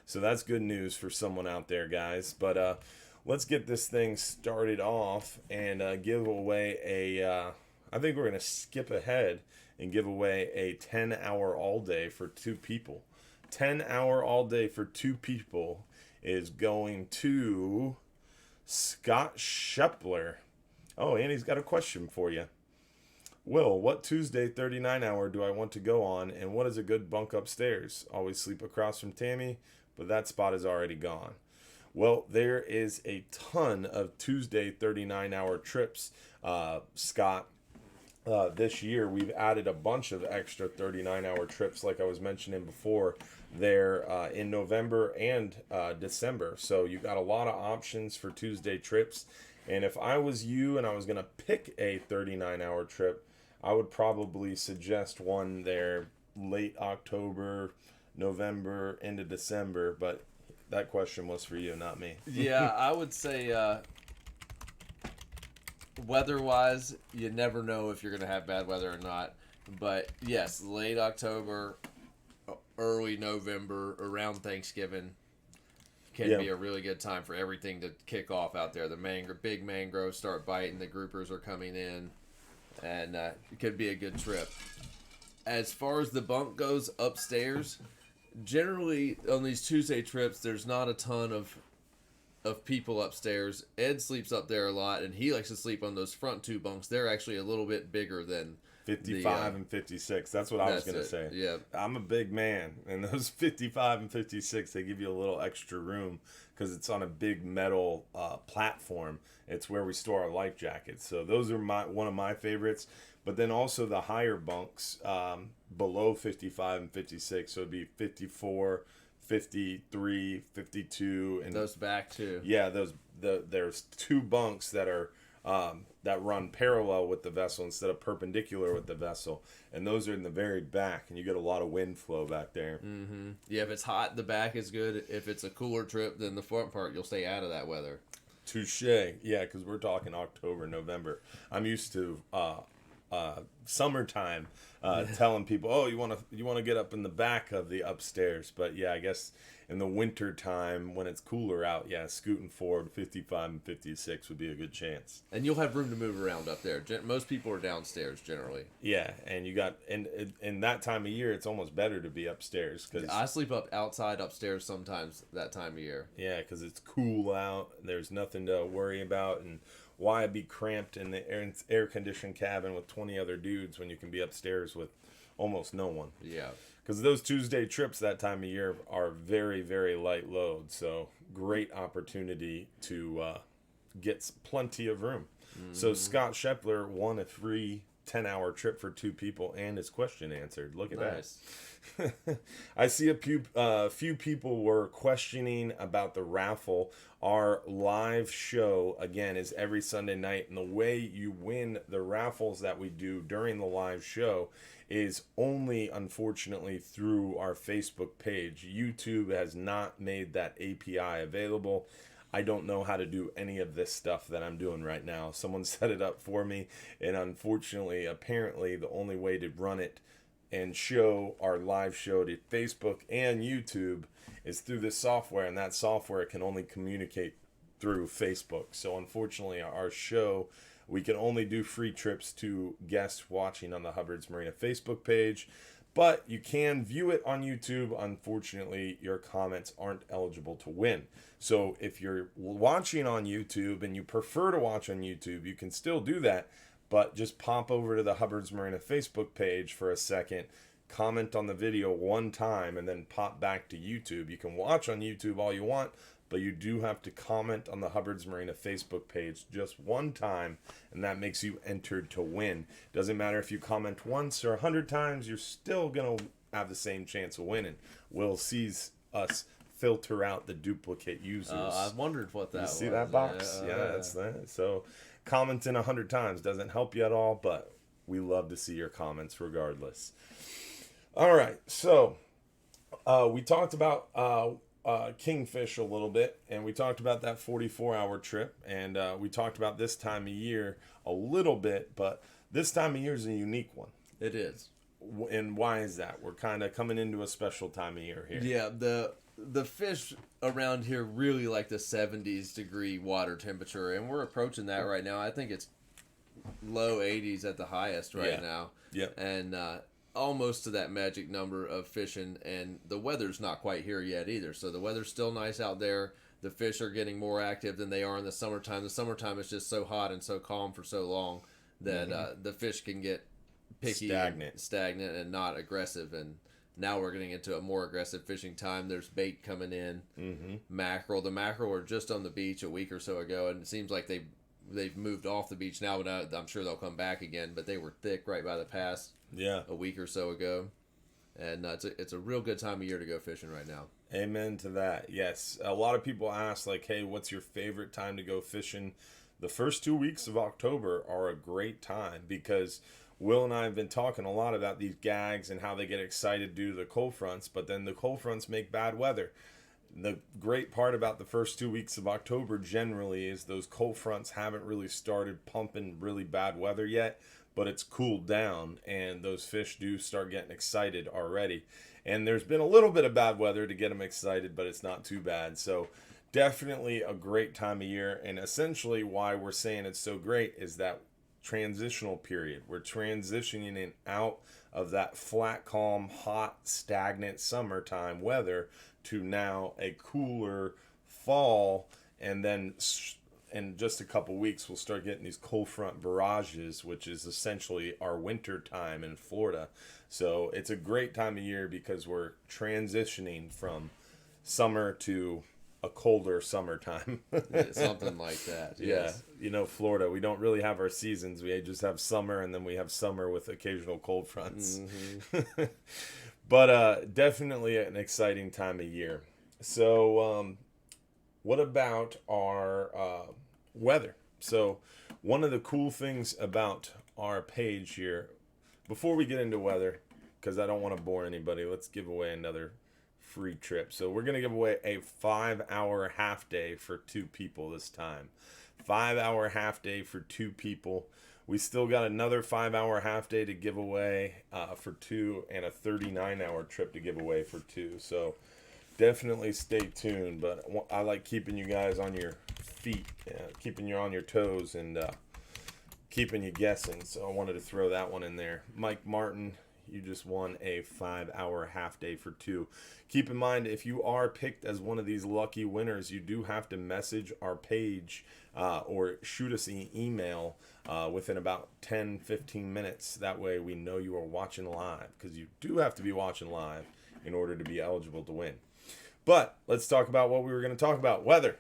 So that's good news for someone out there, guys. But let's get this thing started off and give away a... I think we're going to skip ahead and give away a 10-hour all-day for 2 people. 10-hour all-day for 2 people is going to Scott Shepler. Oh, and he's got a question for you. Will, what Tuesday 39-hour do I want to go on, and what is a good bunk upstairs? Always sleep across from Tammy, but that spot is already gone. Well, there is a ton of Tuesday 39-hour trips, Scott. This year, we've added a bunch of extra 39-hour trips, like I was mentioning before, there in November and December. So you got a lot of options for Tuesday trips. And if I was you and I was going to pick a 39-hour trip, I would probably suggest one there late October, November, into December. But that question was for you, not me. Yeah, I would say weather-wise, you never know if you're going to have bad weather or not. But yes, late October, early November, around Thanksgiving can be a really good time for everything to kick off out there. The big mangroves start biting, the groupers are coming in, and it could be a good trip. As far as the bunk goes upstairs, generally on these Tuesday trips, there's not a ton of people upstairs. Ed sleeps up there a lot, and he likes to sleep on those front 2 bunks. They're actually a little bit bigger than 55 and 56. That's what I was going to say. Yeah. I'm a big man, and those 55 and 56, they give you a little extra room because it's on a big metal platform. It's where we store our life jackets. So those are one of my favorites. But then also the higher bunks below 55 and 56. So it'd be 54, 53, 52, and those back too. Yeah, there's 2 bunks that are that run parallel with the vessel instead of perpendicular with the vessel, and those are in the very back, and you get a lot of wind flow back there. Mm-hmm. Yeah, if it's hot, the back is good. If it's a cooler trip, then the front part you'll stay out of that weather. Touche. Yeah, because we're talking October, November. I'm used to summertime telling people, oh, you want to get up in the back of the upstairs. But yeah, I guess in the winter time when it's cooler out, yeah, scooting forward 55 and 56 would be a good chance. And you'll have room to move around up there. Most people are downstairs generally. Yeah, and you got in that time of year, it's almost better to be upstairs because I sleep outside upstairs sometimes that time of year. Yeah, because it's cool out. There's nothing to worry about, and why be cramped in the air-conditioned cabin with 20 other dudes when you can be upstairs with almost no one? Yeah. Because those Tuesday trips that time of year are very, very light load. So great opportunity to get plenty of room. Mm-hmm. So Scott Shepler won a free 10-hour trip for 2 people and his question answered. Look at nice. that. I see a few people were questioning about the raffle. Our live show, again, is every Sunday night. And the way you win the raffles that we do during the live show is only, unfortunately, through our Facebook page. YouTube has not made that API available. I don't know how to do any of this stuff that I'm doing right now. Someone set it up for me, and unfortunately, apparently, the only way to run it and show our live show to Facebook and YouTube is through this software, and that software can only communicate through Facebook. So unfortunately, our show, we can only do free trips to guests watching on the Hubbard's Marina Facebook page, but you can view it on YouTube. Unfortunately, your comments aren't eligible to win. So if you're watching on YouTube and you prefer to watch on YouTube, you can still do that, but just pop over to the Hubbard's Marina Facebook page for a second, comment on the video one time, and then pop back to YouTube. You can watch on YouTube all you want, but you do have to comment on the Hubbard's Marina Facebook page just one time, and that makes you entered to win. Doesn't matter if you comment once or 100 times, you're still going to have the same chance of winning. Will sees us filter out the duplicate users. I wondered what that you was. see that box? Yeah, that's that. So commenting 100 times doesn't help you at all, but we love to see your comments regardless. All right, so we talked about Kingfish a little bit, and we talked about that 44-hour trip, and we talked about this time of year a little bit, but this time of year is a unique one. It is. And why is that? We're kind of coming into a special time of year here. Yeah, the fish around here really like the 70s degree water temperature, and we're approaching that right now. I think it's low 80s at the highest right now. Yep. And almost to that magic number of fishing, and the weather's not quite here yet either. So the weather's still nice out there. The fish are getting more active than they are in the summertime. The summertime is just so hot and so calm for so long that the fish can get picky, stagnant, and not aggressive. And now we're getting into a more aggressive fishing time. There's bait coming in. Mackerel. The mackerel were just on the beach a week or so ago, and it seems like they've moved off the beach now, but I'm sure they'll come back again. But they were thick right by the pass a week or so ago. And it's a real good time of year to go fishing right now. Amen to that. Yes. A lot of people ask, like, hey, what's your favorite time to go fishing? The first 2 weeks of October are a great time because Will and I have been talking a lot about these gags and how they get excited due to the cold fronts, but then the cold fronts make bad weather. The great part about the first 2 weeks of October generally is those cold fronts haven't really started pumping really bad weather yet, but it's cooled down and those fish do start getting excited already. And there's been a little bit of bad weather to get them excited, but it's not too bad. So definitely a great time of year. And essentially why we're saying it's so great is that transitional period. We're transitioning in out of that flat, calm, hot, stagnant summertime weather to now a cooler fall, and then in just a couple weeks we'll start getting these cold front barrages, which is essentially our winter time in Florida. So it's a great time of year because we're transitioning from summer to a colder summertime. Something like that. Yes. Yeah. You know, Florida, we don't really have our seasons. We just have summer, and then we have summer with occasional cold fronts. But definitely an exciting time of year. So what about our weather? So one of the cool things about our page here, before we get into weather, because I don't want to bore anybody, let's give away another free trip. So we're going to give away a 5-hour half day for 2 people this time. 5-hour half day for 2 people. We still got another 5-hour half day to give away for 2, and a 39-hour trip to give away for 2. So definitely stay tuned. But I like keeping you guys on your feet, keeping you on your toes, and keeping you guessing. So I wanted to throw that one in there. Mike Martin, you just won a 5-hour half day for 2. Keep in mind, if you are picked as one of these lucky winners, you do have to message our page or shoot us an email within about 10-15 minutes. That way we know you are watching live, because you do have to be watching live in order to be eligible to win. But let's talk about what we were going to talk about, weather.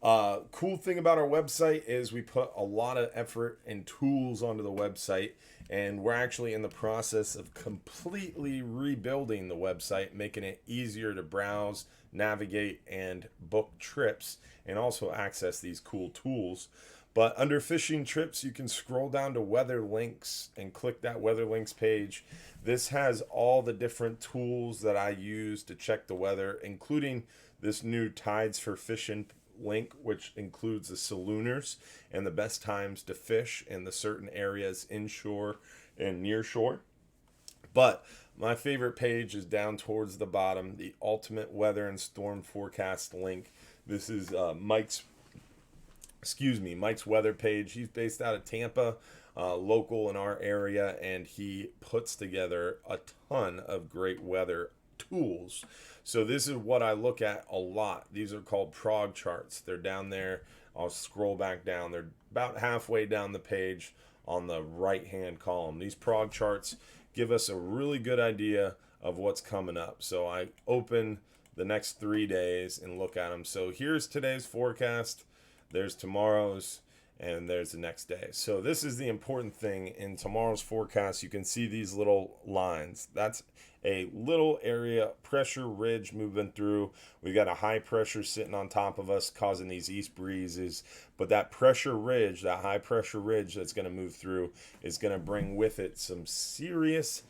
Cool thing about our website is we put a lot of effort and tools onto the website, and we're actually in the process of completely rebuilding the website, making it easier to browse, navigate, and book trips, and also access these cool tools. But under fishing trips, you can scroll down to weather links and click that weather links page. This has all the different tools that I use to check the weather, including this new Tides for Fishing link, which includes the salooners and the best times to fish in the certain areas inshore and near shore. But my favorite page is down towards the bottom, the ultimate weather and storm forecast link. This is Mike's weather page. He's based out of Tampa, local in our area, and he puts together a ton of great weather tools. So this is what I look at a lot. These are called prog charts. They're down there. I'll scroll back down. They're about halfway down the page on the right hand column. These prog charts give us a really good idea of what's coming up. So I open the next 3 days and look at them. So here's today's forecast. There's tomorrow's. And there's the next day. So this is the important thing. In tomorrow's forecast, you can see these little lines. That's a little area pressure ridge moving through. We got a high pressure sitting on top of us causing these east breezes. But that pressure ridge, that high pressure ridge that's going to move through is going to bring with it some serious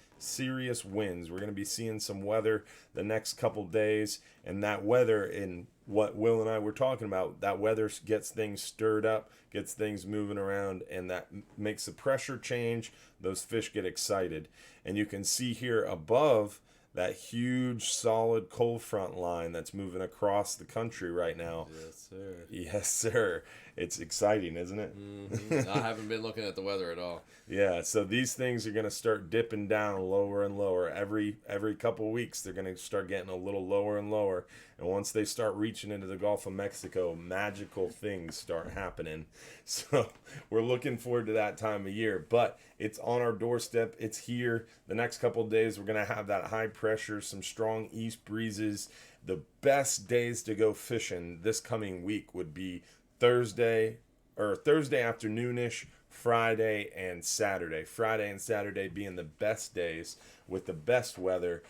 winds. We're going to be seeing some weather the next couple days, and that weather, in what Will and I were talking about, that weather gets things stirred up, gets things moving around, and that makes the pressure change. Those fish get excited. And you can see here above that huge solid cold front line that's moving across the country right now. Yes, sir. Yes, sir. It's exciting, isn't it? Mm-hmm. I haven't been looking at the weather at all. Yeah, so these things are going to start dipping down lower and lower. Every couple weeks, they're going to start getting a little lower and lower. And once they start reaching into the Gulf of Mexico, magical things start happening. So we're looking forward to that time of year. But it's on our doorstep. It's here. The next couple of days, we're going to have that high pressure, some strong east breezes. The best days to go fishing this coming week would be Thursday afternoonish, Friday and Saturday. Friday and Saturday being the best days with the best weather.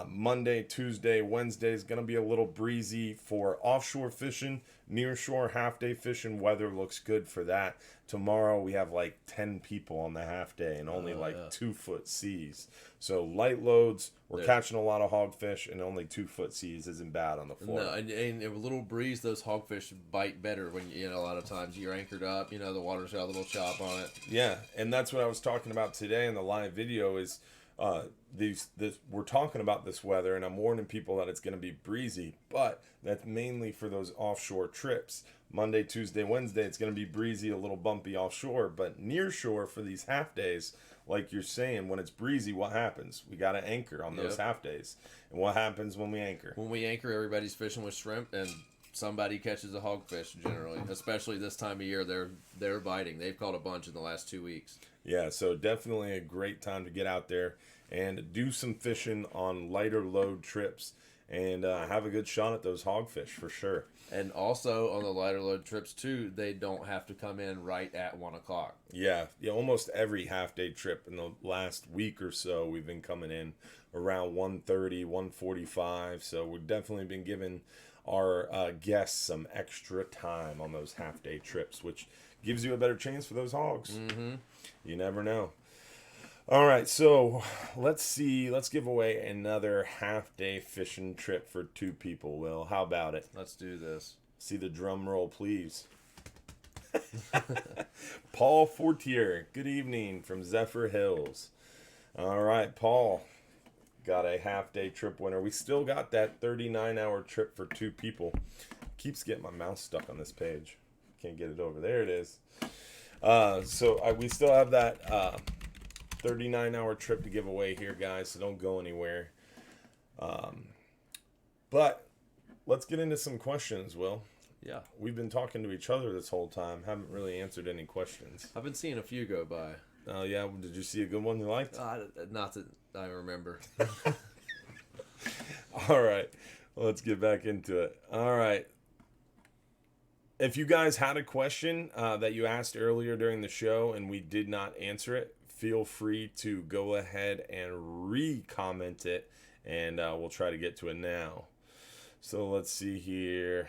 Monday, Tuesday, Wednesday is going to be a little breezy for offshore fishing. Nearshore half-day fishing weather looks good for that. Tomorrow we have like 10 people on the half-day and only 2-foot seas. So light loads, we're catching a lot of hogfish, and only 2-foot seas isn't bad on the floor. No, and a little breeze, those hogfish bite better when, a lot of times you're anchored up, the water's got a little chop on it. Yeah, and that's what I was talking about today in the live video is we're talking about this weather, and I'm warning people that it's going to be breezy, but that's mainly for those offshore trips. Monday, Tuesday, Wednesday, it's going to be breezy, a little bumpy offshore, but near shore for these half days, like you're saying, when it's breezy, what happens? We got to anchor on those half days. And what happens when we anchor? When we anchor, everybody's fishing with shrimp, and somebody catches a hogfish generally, especially this time of year. They're biting. They've caught a bunch in the last 2 weeks. Yeah, so definitely a great time to get out there and do some fishing on lighter load trips and have a good shot at those hogfish for sure. And also on the lighter load trips too, they don't have to come in right at 1 o'clock. Yeah, almost every half day trip in the last week or so, we've been coming in around 1:30, 1:45. So we've definitely been giving our guests some extra time on those half day trips, which gives you a better chance for those hogs. Mm-hmm. You never know. All right, so let's give away another half-day fishing trip for 2 people, Will. How about it? Let's do this. See the drum roll, please. Paul Fortier, good evening from Zephyr Hills. All right, Paul, got a half-day trip winner. We still got that 39-hour trip for 2 people. Keeps getting my mouse stuck on this page. Can't get it over. There it is. We still have that 39-hour trip to give away here, guys, so don't go anywhere. But let's get into some questions, Will. Yeah. We've been talking to each other this whole time. Haven't really answered any questions. I've been seeing a few go by. Oh, yeah? Did you see a good one you liked? Not that I remember. All right. Well, let's get back into it. All right. If you guys had a question that you asked earlier during the show and we did not answer it, feel free to go ahead and re-comment it, and we'll try to get to it now. So let's see here.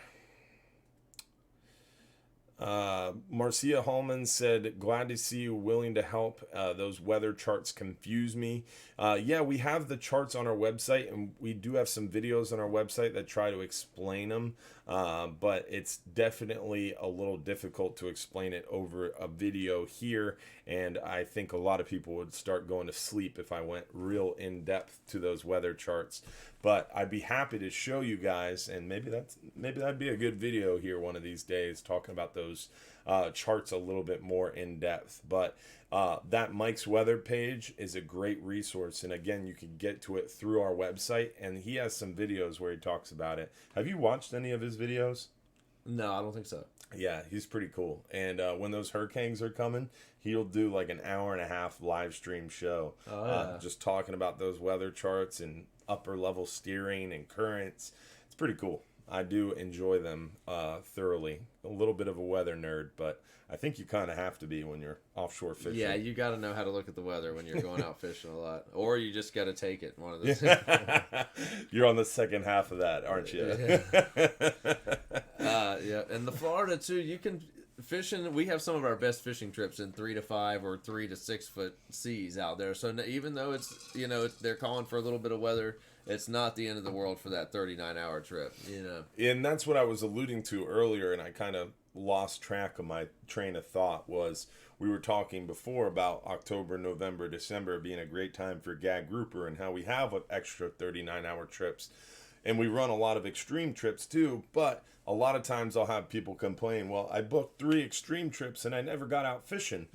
Marcia Hallman said, glad to see you willing to help. Those weather charts confuse me. Yeah, we have the charts on our website, and we do have some videos on our website that try to explain them. But it's definitely a little difficult to explain it over a video here. And I think a lot of people would start going to sleep if I went real in depth to those weather charts. But I'd be happy to show you guys, and maybe that'd be a good video here one of these days, talking about those charts a little bit more in depth. But that Mike's weather page is a great resource, and again, you can get to it through our website, and he has some videos where he talks about it. Have you watched any of his videos? No, I don't think so. Yeah, he's pretty cool. And when those hurricanes are coming, he'll do like an hour and a half live stream show. Just talking about those weather charts and upper level steering and currents. It's pretty cool. I do enjoy them thoroughly. A little bit of a weather nerd, but I think you kind of have to be when you're offshore fishing. Yeah, you got to know how to look at the weather when you're going out fishing a lot, or you just got to take it. One of the two. You're on the second half of that, aren't you? Yeah, and the Florida too. You can fishing. We have some of our best fishing trips in 3 to 5 or 3 to 6 foot seas out there. So even though it's they're calling for a little bit of weather, it's not the end of the world for that 39-hour trip. And that's what I was alluding to earlier, and I kind of lost track of my train of thought. Was we were talking before about October, November, December being a great time for gag grouper, and how we have extra 39-hour trips, and we run a lot of extreme trips too. But a lot of times I'll have people complain, well, I booked 3 extreme trips and I never got out fishing.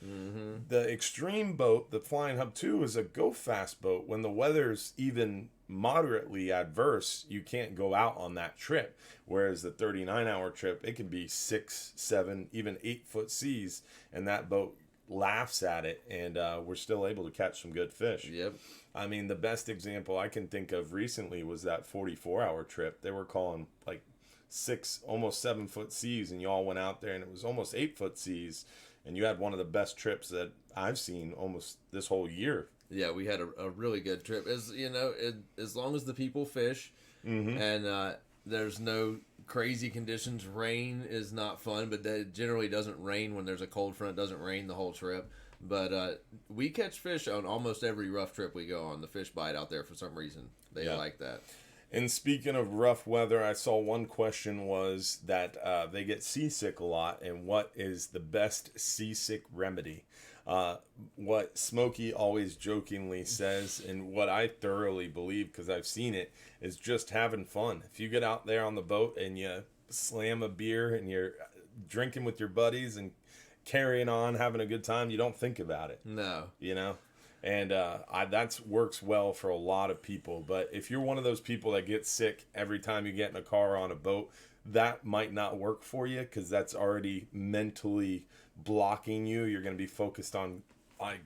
The extreme boat, the Flying Hub 2, is a go fast boat. When the weather's even moderately adverse, you can't go out on that trip. Whereas the 39-hour trip, it can be 6, 7, even 8 foot seas, and that boat laughs at it, and we're still able to catch some good fish. Yep. I mean, the best example I can think of recently was that 44-hour trip. They were calling like 6, almost 7 foot seas, and you all went out there, and it was almost 8 foot seas, and you had one of the best trips that I've seen almost this whole year. Yeah, we had a really good trip. As as long as the people fish, and there's no crazy conditions. Rain is not fun, but it generally doesn't rain when there's a cold front. It doesn't rain the whole trip. But we catch fish on almost every rough trip we go on. The fish bite out there for some reason. They like that. And speaking of rough weather, I saw one question was that they get seasick a lot, and what is the best seasick remedy? What Smokey always jokingly says, and what I thoroughly believe because I've seen it, is just having fun. If you get out there on the boat and you slam a beer and you're drinking with your buddies and carrying on, having a good time, you don't think about it. No. And that works well for a lot of people. But if you're one of those people that gets sick every time you get in a car or on a boat, that might not work for you because that's already mentally blocking you. You're going to be focused on, I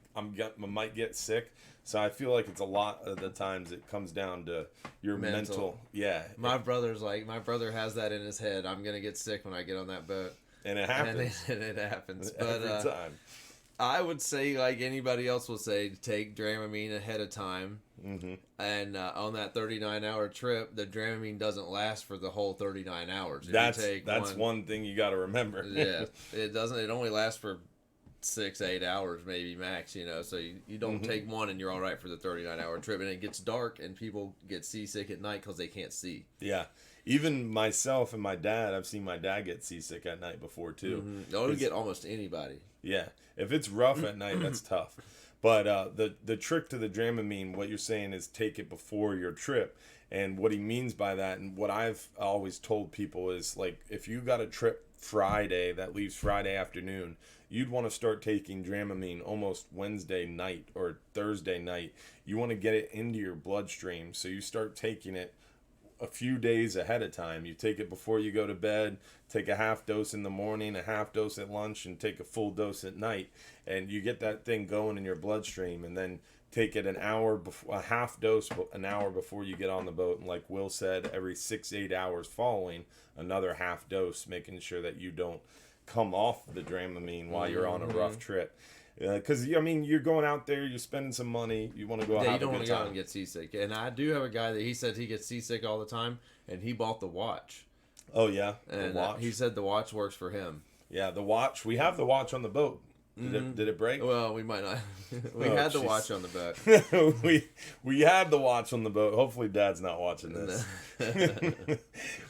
might get sick. So I feel like it's a lot of the times it comes down to your mental. Yeah. My brother has that in his head. I'm going to get sick when I get on that boat. And it happens. And it happens. Every But time. I would say, like anybody else will say, take Dramamine ahead of time. And on that 39-hour trip, the Dramamine doesn't last for the whole 39 hours. If that's one thing you got to remember. Yeah, it doesn't. It only lasts for 6-8 hours, maybe max. So you don't take one and you're all right for the 39-hour trip. And it gets dark and people get seasick at night because they can't see. Yeah. Even myself and my dad, I've seen my dad get seasick at night before too. It'll get almost anybody. Yeah, if it's rough at night, that's tough. But the trick to the Dramamine, what you're saying is take it before your trip. And what he means by that, and what I've always told people is, like, if you got a trip Friday that leaves Friday afternoon, you'd want to start taking Dramamine almost Wednesday night or Thursday night. You want to get it into your bloodstream, so you start taking it a few days ahead of time. You take it before you go to bed, take a half dose in the morning, a half dose at lunch, and take a full dose at night, and you get that thing going in your bloodstream. And then take it an hour before, a half dose an hour before you get on the boat, and like Will said, every 6-8 hours following, another half dose, making sure that you don't come off the Dramamine while you're on a rough trip. Because, you're going out there, you're spending some money, you want to go out and have a good time. You don't want to go out and get seasick. And I do have a guy that he said he gets seasick all the time, and he bought the watch. Oh, yeah? And the watch? He said the watch works for him. Yeah, the watch. We have the watch on the boat. Did it break? Well, we might not. We had the watch on the boat. we had the watch on the boat. Hopefully Dad's not watching this.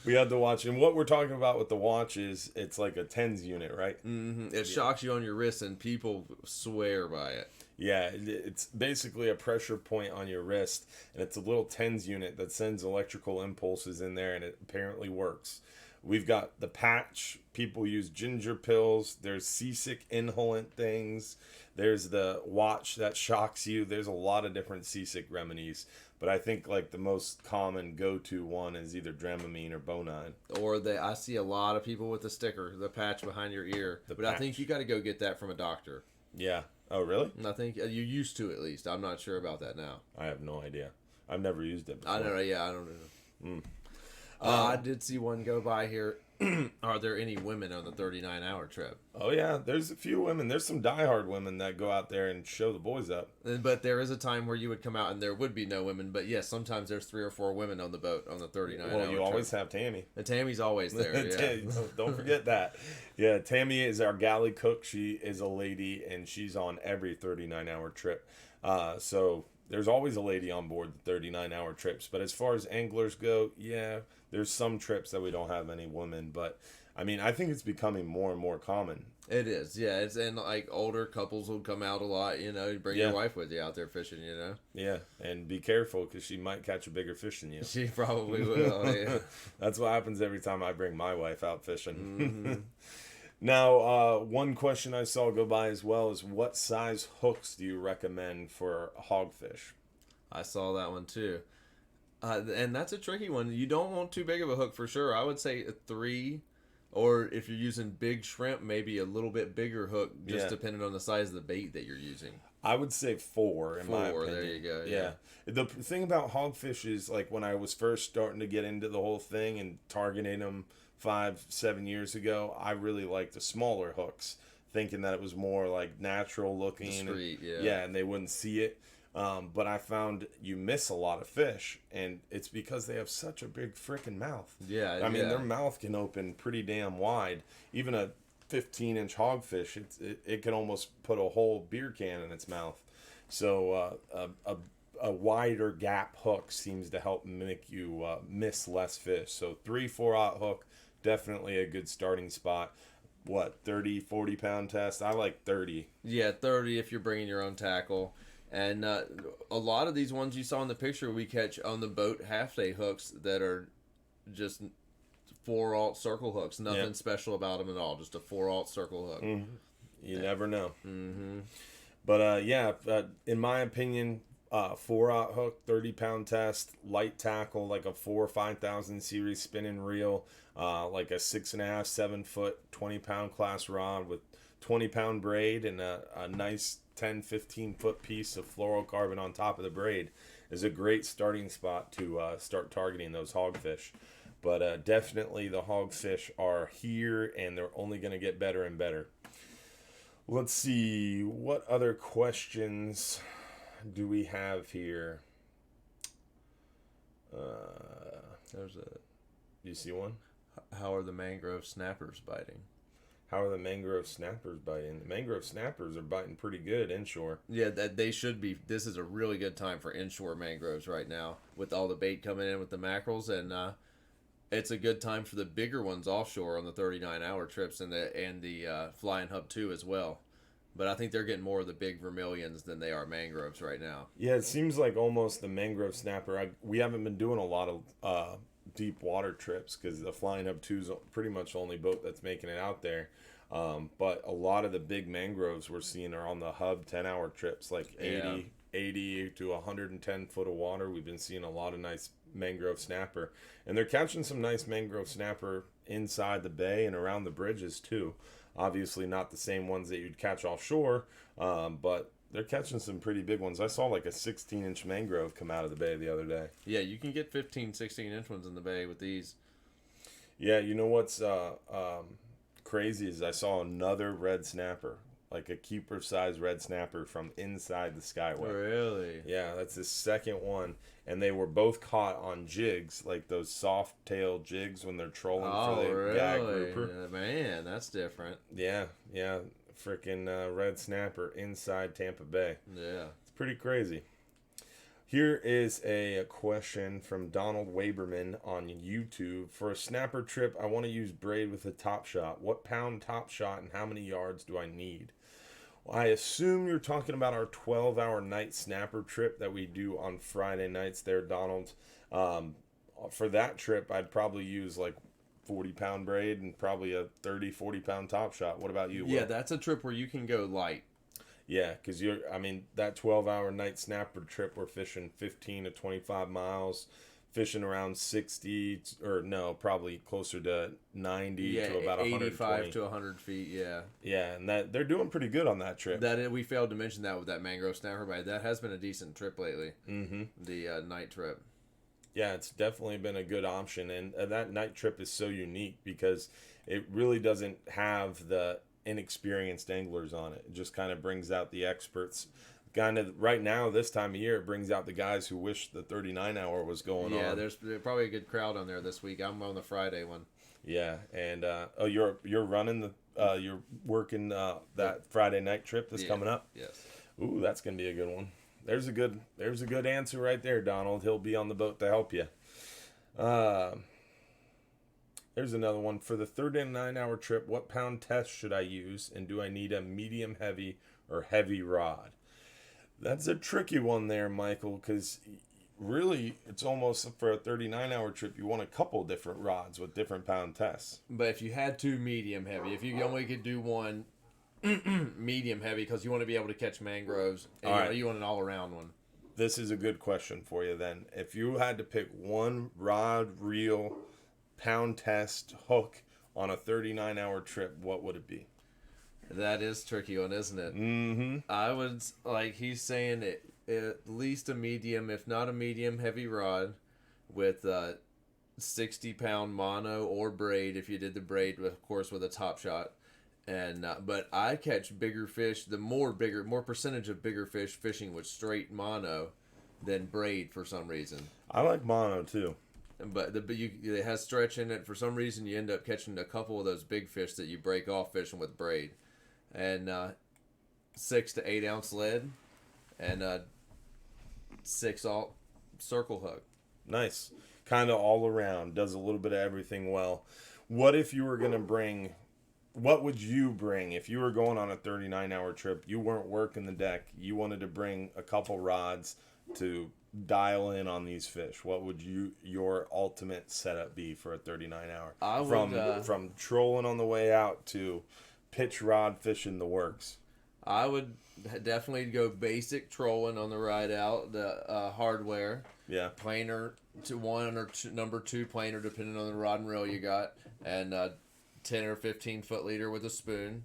We had the watch. And what we're talking about with the watch is it's like a TENS unit, right? It shocks you on your wrist, and people swear by it. Yeah, it's basically a pressure point on your wrist, and it's a little TENS unit that sends electrical impulses in there, and it apparently works. We've got the patch. People use ginger pills. There's seasick inhalant things. There's the watch that shocks you. There's a lot of different seasick remedies. But I think like the most common go-to one is either Dramamine or Bonine. Or I see a lot of people with the sticker, the patch behind your ear. I think you got to go get that from a doctor. Yeah. Oh, really? I think you used to, at least. I'm not sure about that now. I have no idea. I've never used it before. I don't know. Yeah, I don't know. I did see one go by here. Are there any women on the 39-hour trip? Oh yeah, there's a few women. There's some diehard women that go out there and show the boys up. But there is a time where you would come out and there would be no women. But yes, sometimes there's 3 or 4 women on the boat on the 39-hour Well, you trip. always have Tammy. And Tammy's always there. Yeah. Don't forget that. Yeah, Tammy is our galley cook. She is a lady, and she's on every 39-hour trip. So there's always a lady on board the 39-hour trips. But as far as anglers go, yeah, there's some trips that we don't have any women. But, I mean, I think it's becoming more and more common. It is, yeah. It's and like older couples will come out a lot. You know, you bring your wife with you out there fishing. You know. Yeah, and be careful because she might catch a bigger fish than you. She probably will. Yeah. That's what happens every time I bring my wife out fishing. Mm-hmm. Now, one question I saw go by as well is, what size hooks do you recommend for hogfish? I saw that one too, and that's a tricky one. You don't want too big of a hook for sure. I would say a 3. Or if you're using big shrimp, maybe a little bit bigger hook, just depending on the size of the bait that you're using. I would say 4 in my opinion. There you go. Yeah. The thing about hogfish is, like, when I was first starting to get into the whole thing and targeting them 5-7 years ago, I really liked the smaller hooks, thinking that it was more like natural looking. Discreet, Yeah, and they wouldn't see it. But I found you miss a lot of fish, and it's because they have such a big freaking mouth. Yeah, I mean, their mouth can open pretty damn wide. Even a 15-inch hogfish, it can almost put a whole beer can in its mouth. So a wider gap hook seems to help make you miss less fish. So 3-4-aught hook, definitely a good starting spot. What, 30, 40 pound test? I like 30. Yeah, 30 if you're bringing your own tackle. And a lot of these ones you saw in the picture we catch on the boat half-day hooks that are just 4-aught circle hooks. Nothing special about them at all. Just a 4-aught circle hook. Mm-hmm. You never know. Mm-hmm. But in my opinion, 4-aught hook, 30-pound test, light tackle, like a 4 5000 series spinning reel, like a 6.5, 7 foot, 20-pound class rod with 20-pound braid and a nice 10-15 foot piece of fluorocarbon on top of the braid is a great starting spot to start targeting those hogfish. But definitely the hogfish are here, and they're only going to get better and better. Let's see, what other questions do we have here? There's a. Do you see one? How are the mangrove snappers biting? How are the mangrove snappers biting? The mangrove snappers are biting pretty good inshore. Yeah, that they should be. This is a really good time for inshore mangroves right now with all the bait coming in with the mackerels, and it's a good time for the bigger ones offshore on the 39-hour trips and the Flying Hub 2 as well. But I think they're getting more of the big vermilions than they are mangroves right now. Yeah, it seems like almost the mangrove snapper. We haven't been doing a lot of deep water trips because the Flying Hub 2 is pretty much the only boat that's making it out there. But a lot of the big mangroves we're seeing are on the Hub 10-hour trips, like 80 to 110 foot of water. We've been seeing a lot of nice mangrove snapper. And they're catching some nice mangrove snapper inside the bay and around the bridges too. Obviously not the same ones that you'd catch offshore, but they're catching some pretty big ones. I saw like a 16-inch mangrove come out of the bay the other day. Yeah, you can get 15, 16-inch ones in the bay with these. Yeah, you know what's crazy is I saw another red snapper, like a keeper-sized red snapper from inside the Skyway. Really? Yeah, that's the second one. And they were both caught on jigs, like those soft-tailed jigs when they're trolling for the gag grouper. Man, that's different. Yeah. Freaking red snapper inside Tampa Bay. Yeah. It's pretty crazy. Here is a question from Donald Waberman on YouTube. For a snapper trip, I want to use braid with a top shot. What pound top shot and how many yards do I need? Well, I assume you're talking about our 12-hour night snapper trip that we do on Friday nights there, Donald. For that trip, I'd probably use like 40-pound braid and probably a 30, 40-pound top shot. What about you, Will? Yeah, that's a trip where you can go light. Yeah, because that 12-hour night snapper trip, we're fishing 15 to 25 miles, fishing around 60, or no, probably closer to 90 to about 85 to 100 feet, yeah. Yeah, and that they're doing pretty good on that trip. We failed to mention that with that mangrove snapper bite. That has been a decent trip lately, the night trip. Yeah, it's definitely been a good option, and that night trip is so unique because it really doesn't have the inexperienced anglers on it. It just kind of brings out the experts. Kind of right now, this time of year, it brings out the guys who wish the 39 hour was going on. Yeah, there's probably a good crowd on there this week. I'm on the Friday one. Yeah, and you're running you're working that Friday night trip that's coming up. Yes. Ooh, that's gonna be a good one. There's a good answer right there, Donald. He'll be on the boat to help you. There's another one. For the 39-hour trip, what pound test should I use, and do I need a medium heavy or heavy rod? That's a tricky one there, Michael, because really it's almost for a 39-hour trip, you want a couple different rods with different pound tests. But if you had two medium heavy, if you only could do one medium heavy because you want to be able to catch mangroves, and you want an all-around one. This is a good question for you then. If you had to pick one rod, reel, pound test, hook on a 39-hour trip, what would it be? That is tricky one, isn't it? Mm-hmm. I would, like he's saying, at least a medium, if not a medium heavy rod with 60-pound mono or braid if you did the braid, of course, with a top shot. And but I catch bigger fish, more percentage of bigger fish fishing with straight mono than braid for some reason. I like mono too. But it has stretch in it. For some reason, you end up catching a couple of those big fish that you break off fishing with braid. And 6 to 8 ounce lead, and 6-aught circle hook. Nice. Kind of all around. Does a little bit of everything well. What if you were going to bring... What would you bring if you were going on a 39-hour trip? You weren't working the deck. You wanted to bring a couple rods to dial in on these fish. What would your ultimate setup be for a 39-hour? From trolling on the way out to pitch rod fishing the works. I would definitely go basic trolling on the ride out. The hardware. Yeah. Planer to one or number 2 planer depending on the rod and reel you got, and 10 or 15 foot leader with a spoon.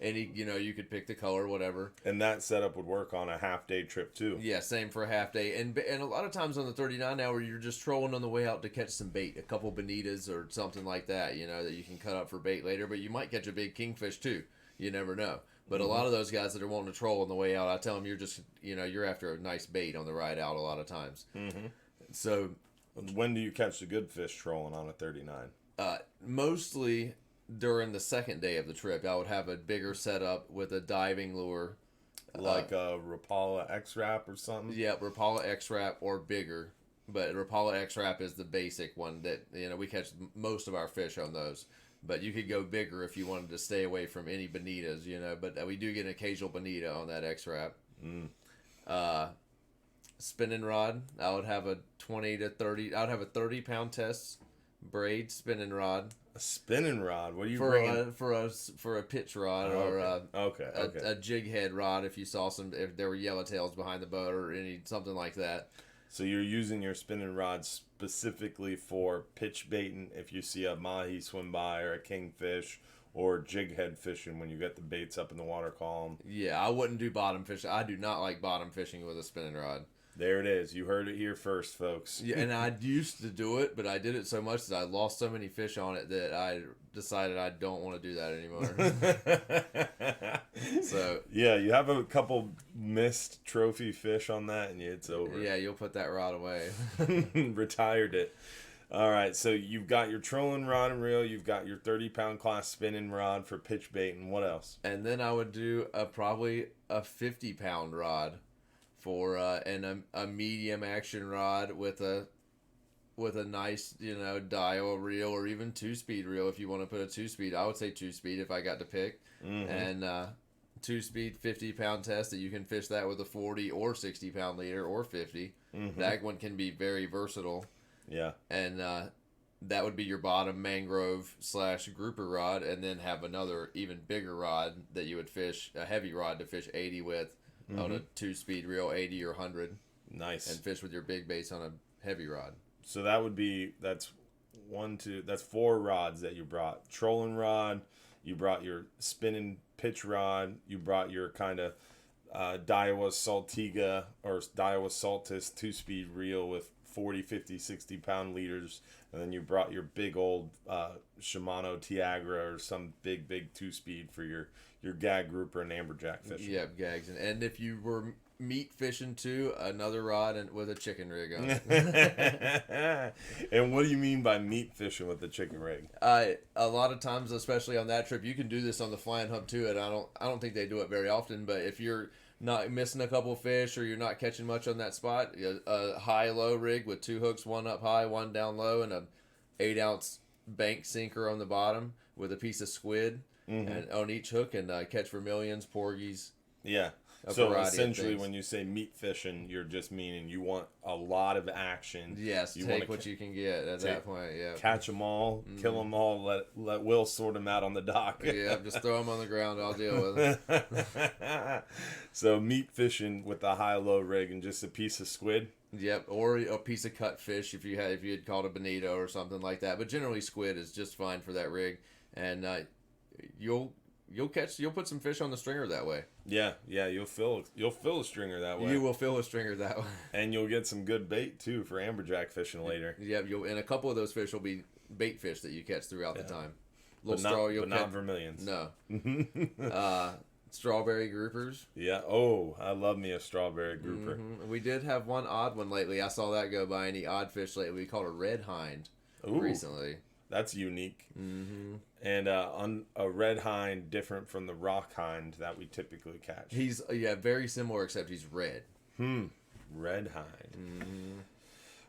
Any, you could pick the color, whatever. And that setup would work on a half-day trip, too. Yeah, same for a half day. And a lot of times on the 39-hour, you're just trolling on the way out to catch some bait. A couple bonitas or something like that, that you can cut up for bait later. But you might catch a big kingfish, too. You never know. But a lot of those guys that are wanting to troll on the way out, I tell them you're just, you're after a nice bait on the ride out a lot of times. Mm-hmm. So... When do you catch the good fish trolling on a 39? Mostly... during the second day of the trip, I would have a bigger setup with a diving lure. Like a Rapala X-Wrap or something? Yeah, Rapala X-Wrap or bigger. But Rapala X-Wrap is the basic one that, we catch most of our fish on those. But you could go bigger if you wanted to stay away from any bonitas, But we do get an occasional bonita on that X-Wrap. Spinning rod, I would have a 20 to 30... I would have a 30-pound test braid spinning rod. A spinning rod? What are you for bringing? For a pitch rod or a jig head rod if there were yellowtails behind the boat or something like that. So you're using your spinning rod specifically for pitch baiting if you see a mahi swim by or a kingfish, or jig head fishing when you get the baits up in the water column. Yeah, I wouldn't do bottom fishing. I do not like bottom fishing with a spinning rod. There it is. You heard it here first, folks. Yeah, and I used to do it, but I did it so much that I lost so many fish on it that I decided I don't want to do that anymore. So yeah, you have a couple missed trophy fish on that, and it's over. Yeah, you'll put that rod away. Retired it. All right, so you've got your trolling rod and reel. You've got your 30-pound class spinning rod for pitch bait, and what else? And then I would do probably a 50-pound rod. For a medium action rod with a nice dial reel or even 2-speed reel if you want to put a 2-speed. I would say 2-speed if I got to pick. Mm-hmm. And 2-speed 50-pound test that you can fish that with a 40 or 60-pound leader or 50. Mm-hmm. That one can be very versatile. Yeah. And that would be your bottom mangrove / grouper rod, and then have another even bigger rod that you would fish, a heavy rod to fish 80 with. Mm-hmm. On a 2-speed reel, 80 or 100. Nice. And fish with your big baits on a heavy rod. So that's 4 rods that you brought. Trolling rod, you brought your spinning pitch rod, you brought your kind of Daiwa Saltiga or Daiwa Saltis 2-speed reel with 40, 50, 60 pound leaders, and then you brought your big old Shimano Tiagra or some big 2-speed for your gag grouper and amberjack fishing. Yep, gags. And if you were meat fishing too, another rod and with a chicken rig on it. And what do you mean by meat fishing with the chicken rig? A lot of times, especially on that trip, you can do this on the flying hub too, and I don't think they do it very often, but if you're not missing a couple fish or you're not catching much on that spot, a high-low rig with 2 hooks, one up high, one down low, and a 8-ounce bank sinker on the bottom with a piece of squid and on each hook, and catch vermilions, porgies. Yeah. So essentially, when you say meat fishing, you're just meaning you want a lot of action. Yes, you take what you can get at that point. Yeah, catch them all, kill them all. Let Will sort them out on the dock. Yeah, just throw them on the ground. I'll deal with it. So meat fishing with a high-low rig and just a piece of squid. Yep, or a piece of cut fish if you had caught a bonito or something like that. But generally, squid is just fine for that rig, and you'll put some fish on the stringer that way. Yeah, you'll fill a stringer that way. You will fill a stringer that way, and you'll get some good bait too for amberjack fishing later. Yeah, and a couple of those fish will be bait fish that you catch throughout the time. Not vermilions. No. Strawberry groupers. Yeah. Oh, I love me a strawberry grouper. We did have one odd one lately. I saw that go by. Any odd fish lately? We caught a red hind recently. That's unique. And on a red hind, different from the rock hind that we typically catch. He's very similar, except he's red. Red hind.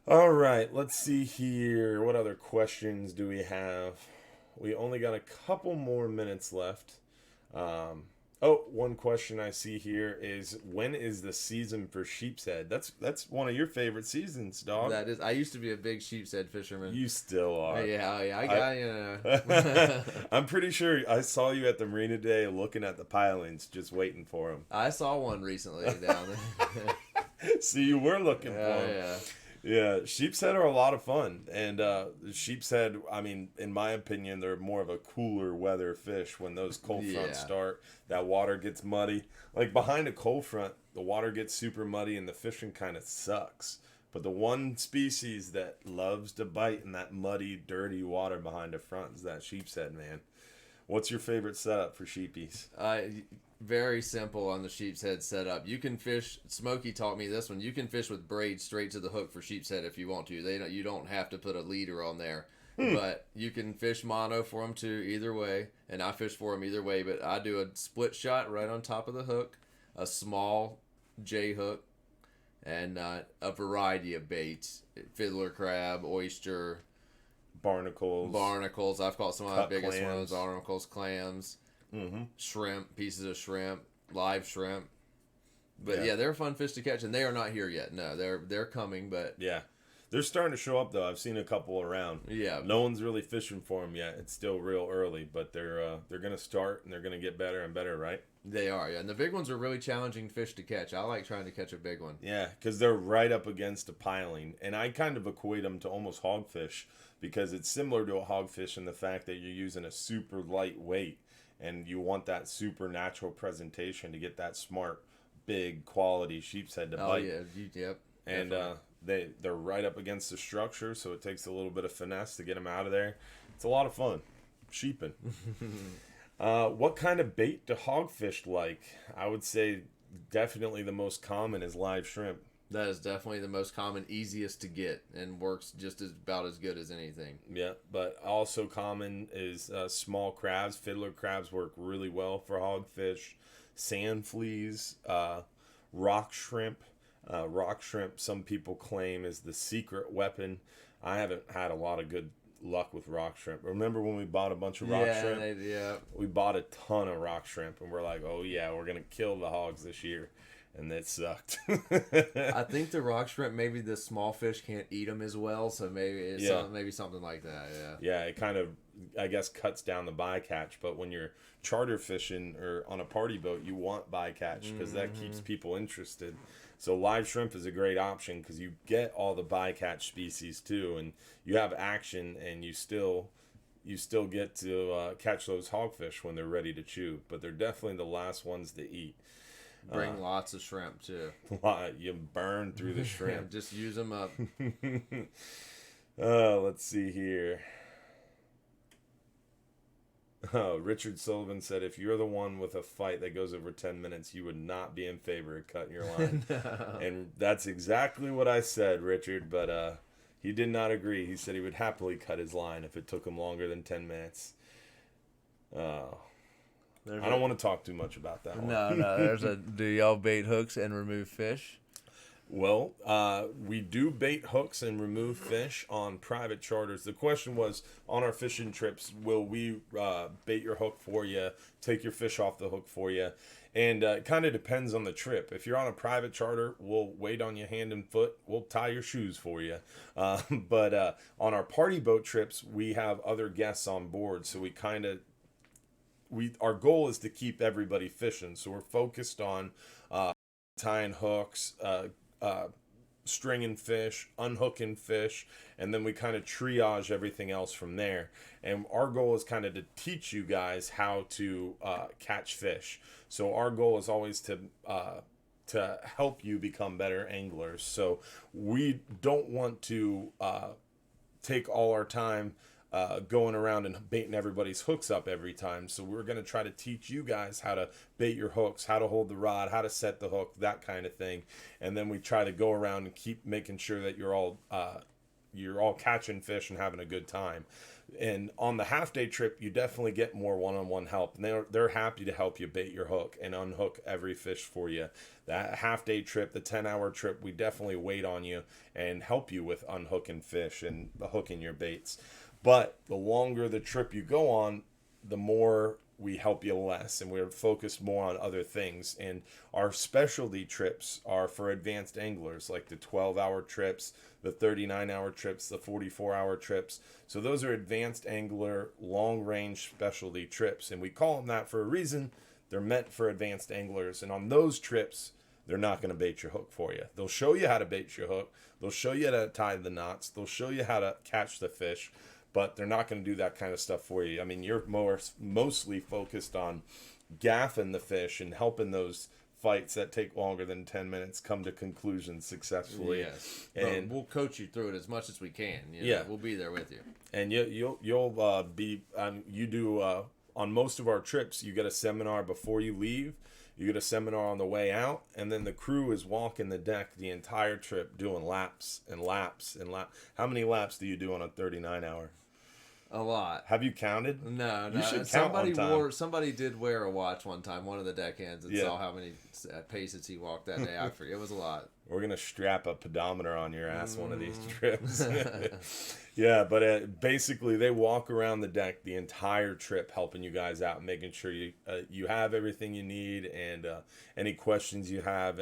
All right, let's see here. What other questions do we have? We only got a couple more minutes left. One question I see here is, when is the season for sheepshead? That's one of your favorite seasons, dog. That is. I used to be a big sheepshead fisherman. You still are. Yeah. I got I'm pretty sure I saw you at the Marina today looking at the pilings, just waiting for them. I saw one recently down there. So you were looking for them. Yeah. Yeah, sheepshead are a lot of fun, and sheepshead, I mean, in my opinion, they're more of a cooler weather fish. When those cold fronts start, that water gets muddy. Like behind a cold front, the water gets super muddy and the fishing kind of sucks. But the one species that loves to bite in that muddy, dirty water behind a front is that sheepshead, man. What's your favorite setup for sheepies? Very simple on the sheepshead setup. You can fish. Smokey taught me this one. You can fish with braid straight to the hook for sheepshead if you want to. You don't have to put a leader on there, but you can fish mono for them too. Either way, and I fish for them either way. But I do a split shot right on top of the hook, a small J hook, and a variety of baits: fiddler crab, oyster, barnacles. I've caught some of the biggest ones: barnacles, clams. Shrimp, pieces of shrimp, live shrimp. But yeah, they're a fun fish to catch, and they are not here yet. No, they're coming, but yeah, they're starting to show up though. I've seen a couple around. Yeah, no one's really fishing for them yet. It's still real early, but they're gonna start and they're gonna get better and better, right? They are, yeah. And the big ones are really challenging fish to catch. I like trying to catch a big one. Yeah, because they're right up against a piling, and I kind of equate them to almost hogfish because it's similar to a hogfish in the fact that you're using a super light weight. And you want that supernatural presentation to get that smart, big, quality sheepshead to bite. Oh, yeah. Yep. And they're right up against the structure, so it takes a little bit of finesse to get them out of there. It's a lot of fun. Sheeping. What kind of bait do hogfish like? I would say definitely the most common is live shrimp. That is definitely the most common, easiest to get, and works just about as good as anything. Yeah, but also common is small crabs. Fiddler crabs work really well for hogfish. Sand fleas, rock shrimp. Rock shrimp, some people claim, is the secret weapon. I haven't had a lot of good luck with rock shrimp. Remember when we bought a bunch of rock shrimp? Yeah. We bought a ton of rock shrimp, and we're like, oh yeah, we're going to kill the hogs this year. And that sucked. I think the rock shrimp, maybe the small fish can't eat them as well, so maybe maybe something like that. Yeah, it kind of, I guess, cuts down the bycatch. But when you're charter fishing or on a party boat, you want bycatch because that keeps people interested. So live shrimp is a great option because you get all the bycatch species too, and you have action, and you still get to catch those hogfish when they're ready to chew. But they're definitely the last ones to eat. Bring lots of shrimp too. You burn through the shrimp. Just use them up. Let's see here. Oh, Richard Sullivan said, if you're the one with a fight that goes over 10 minutes, you would not be in favor of cutting your line. No. And that's exactly what I said, Richard, but he did not agree. He said he would happily cut his line if it took him longer than 10 minutes. I don't want to talk too much about that one. No. Do y'all bait hooks and remove fish? Well, we do bait hooks and remove fish on private charters. The question was, on our fishing trips, will we bait your hook for you, take your fish off the hook for you? And it kind of depends on the trip. If you're on a private charter, we'll wait on you hand and foot. We'll tie your shoes for you. But on our party boat trips, we have other guests on board. So our goal is to keep everybody fishing. So we're focused on tying hooks, stringing fish, unhooking fish, and then we kind of triage everything else from there. And our goal is kind of to teach you guys how to catch fish. So our goal is always to help you become better anglers. So we don't want to take all our time going around and baiting everybody's hooks up every time. So we're going to try to teach you guys how to bait your hooks, how to hold the rod, how to set the hook, that kind of thing. And then we try to go around and keep making sure that you're all catching fish and having a good time. And on the half day trip, you definitely get more one-on-one help, and they're happy to help you bait your hook and unhook every fish for you. That half day trip, the 10-hour trip, we definitely wait on you and help you with unhooking fish and hooking your baits. But the longer the trip you go on, the more we help you less, and we're focused more on other things. And our specialty trips are for advanced anglers, like the 12-hour trips, the 39-hour trips, the 44-hour trips. So those are advanced angler, long-range specialty trips, and we call them that for a reason. They're meant for advanced anglers, and on those trips, they're not going to bait your hook for you. They'll show you how to bait your hook. They'll show you how to tie the knots. They'll show you how to catch the fish. But they're not going to do that kind of stuff for you. I mean, you're mostly focused on gaffing the fish and helping those fights that take longer than 10 minutes come to conclusions successfully. Yes, and we'll coach you through it as much as we can. Yeah, we'll be there with you. And you'll be you do on most of our trips. You get a seminar before you leave. You get a seminar on the way out, and then the crew is walking the deck the entire trip, doing laps and laps and laps. How many laps do you do on a 39-hour? A lot. Have you counted? No. You should count one time. Somebody did wear a watch one time, one of the deckhands, and saw how many paces he walked that day. I forget. It was a lot. We're going to strap a pedometer on your ass one of these trips. Yeah, but basically they walk around the deck the entire trip helping you guys out, making sure you have everything you need, and any questions you have.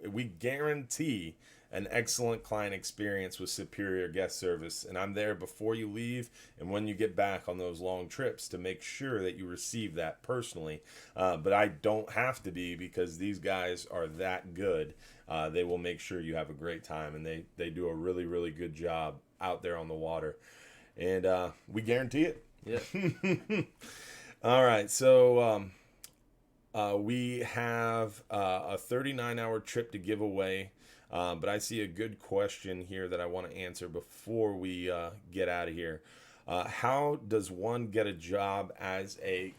We guarantee an excellent client experience with superior guest service, and I'm there before you leave and when you get back on those long trips to make sure that you receive that personally. But I don't have to be, because these guys are that good. They will make sure you have a great time, and they do a really, really good job out there on the water, and we guarantee it. Yeah. All right, so we have a 39-hour trip to give away. But I see a good question here that I want to answer before we get out of here. How does one get a job as a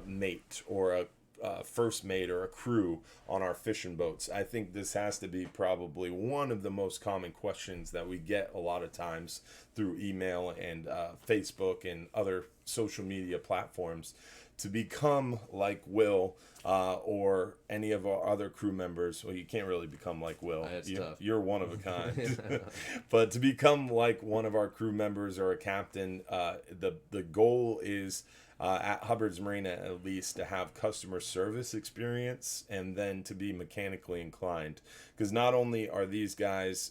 mate or a first mate or a crew on our fishing boats? I think this has to be probably one of the most common questions that we get a lot of times through email and Facebook and other social media platforms. To become like Will or any of our other crew members, well, you can't really become like Will. Tough. You're one of a kind. But to become like one of our crew members or a captain, the goal is at Hubbard's Marina, at least, to have customer service experience and then to be mechanically inclined. Because not only are these guys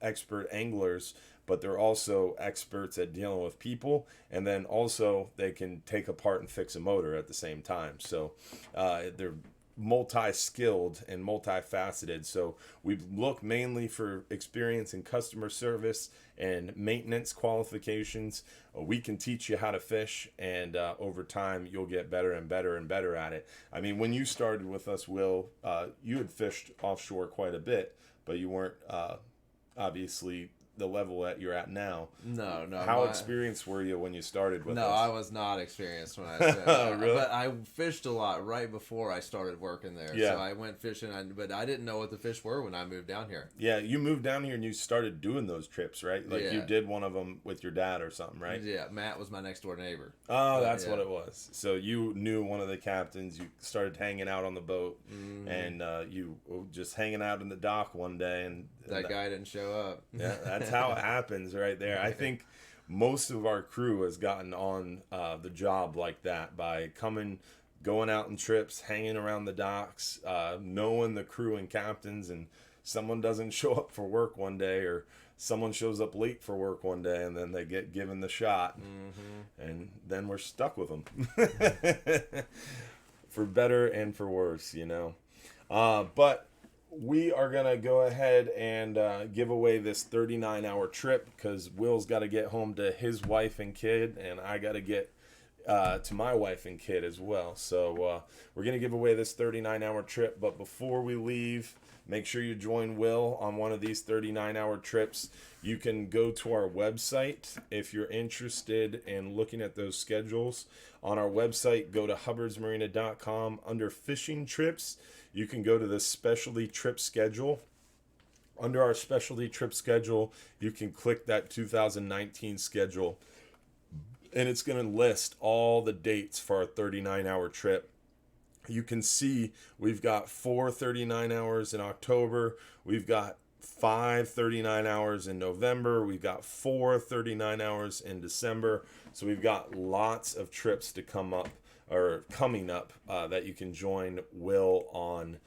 expert anglers, but they're also experts at dealing with people, and then also they can take apart and fix a motor at the same time. So they're multi-skilled and multifaceted. So we look mainly for experience in customer service and maintenance qualifications. We can teach you how to fish, and over time you'll get better and better and better at it. I mean, when you started with us, Will, you had fished offshore quite a bit, but you weren't obviously the level that you're at now. No. How experienced were you when you started with us? No, I was not experienced when I started. Oh, really? But I fished a lot right before I started working there. Yeah. So I went fishing, but I didn't know what the fish were when I moved down here. Yeah, you moved down here and you started doing those trips, right? Like Yeah. you did one of them with your dad or something, right? Yeah, Matt was my next door neighbor. Oh, that's yeah. what it was. So you knew one of the captains. You started hanging out on the boat, and you were just hanging out in the dock one day, and That guy didn't show up. Yeah, that's how it happens right there. I think most of our crew has gotten on the job like that by going out on trips, hanging around the docks, knowing the crew and captains, and someone doesn't show up for work one day, or someone shows up late for work one day, and then they get given the shot, and then we're stuck with them. For better and for worse, you know. But we are going to go ahead and give away this 39-hour trip, because Will's got to get home to his wife and kid, and I got to get to my wife and kid as well. So we're going to give away this 39-hour trip. But before we leave, make sure you join Will on one of these 39-hour trips. You can go to our website if you're interested in looking at those schedules. On our website, go to hubbardsmarina.com. Under fishing trips, you can go to the specialty trip schedule. Under our specialty trip schedule, you can click that 2019 schedule, and it's going to list all the dates for our 39-hour trip. You can see we've got 4 39 hours in October. We've got 5 39 hours in November. We've got 4 39 hours in December. So we've got lots of trips to coming up that you can join Will on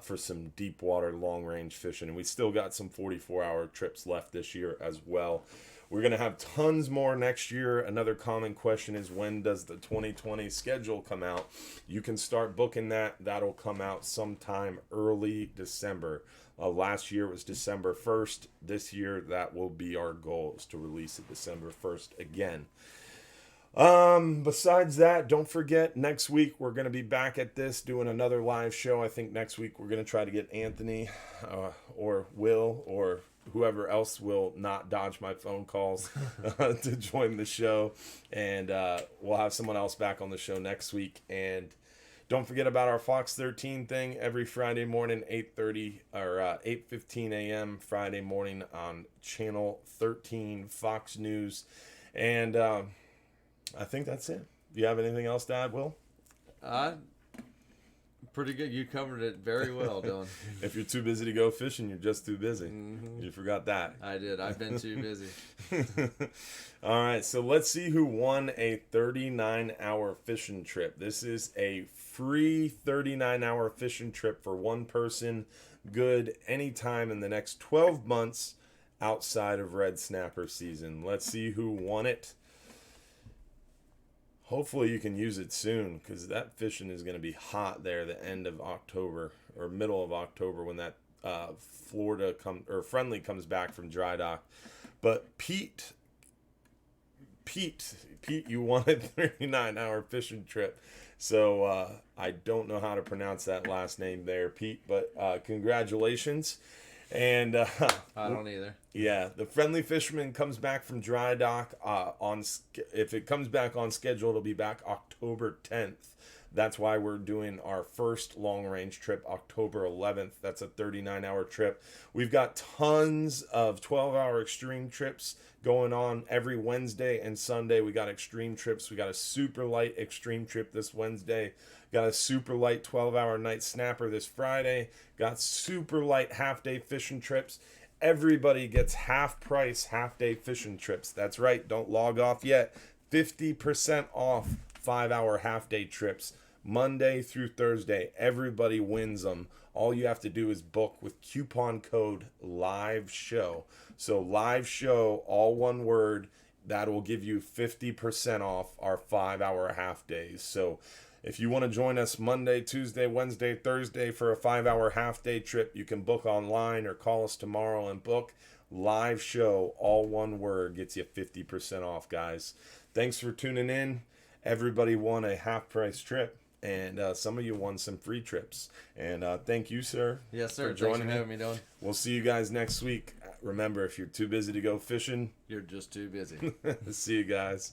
for some deep water, long range fishing. And we still got some 44-hour trips left this year as well. We're going to have tons more next year. Another common question is, when does the 2020 schedule come out? You can start booking that. That'll come out sometime early December. Last year was December 1st. This year, that will be our goal, is to release it December 1st again. Besides that, don't forget, next week we're going to be back at this doing another live show. I think next week we're going to try to get Anthony or Will or whoever else will not dodge my phone calls to join the show, and we'll have someone else back on the show next week. And don't forget about our Fox 13 thing every Friday morning, 8:30 or 8:15 a.m. Friday morning on Channel 13 Fox News. And I think that's it. Do you have anything else to add, Will? Pretty good. You covered it very well, Dylan. If you're too busy to go fishing, you're just too busy. You forgot that. I did. I've been too busy. All right, so let's see who won a 39-hour fishing trip. This is a free 39-hour fishing trip for one person, good anytime in the next 12 months outside of red snapper season. Let's see who won it. Hopefully you can use it soon, because that fishing is going to be hot there the end of October or middle of October when that friendly comes back from dry dock. But Pete, you won a 39-hour fishing trip. So I don't know how to pronounce that last name there, Pete, but congratulations. And I don't either. Yeah, the Friendly Fisherman comes back from dry dock if it comes back on schedule, it'll be back October 10th. That's why we're doing our first long-range trip October 11th. That's a 39-hour trip. We've got tons of 12-hour extreme trips going on every Wednesday and Sunday. We got extreme trips. We got a super light extreme trip this Wednesday. Got a super light 12-hour night snapper this Friday. Got super light half-day fishing trips. Everybody gets half-price half-day fishing trips. That's right. Don't log off yet. 50% off 5-hour half-day trips. Monday through Thursday. Everybody wins them. All you have to do is book with coupon code LIVESHOW. So LIVESHOW, all one word. That will give you 50% off our 5-hour half-days. So If you want to join us Monday, Tuesday, Wednesday, Thursday for a 5-hour half-day trip, you can book online or call us tomorrow and book. Live show, all one word, gets you 50% off, guys. Thanks for tuning in. Everybody won a half-price trip, and some of you won some free trips. And thank you, sir. Yes, sir. For joining Thanks for having me, Dylan. We'll see you guys next week. Remember, if you're too busy to go fishing, You're just too busy. see you guys.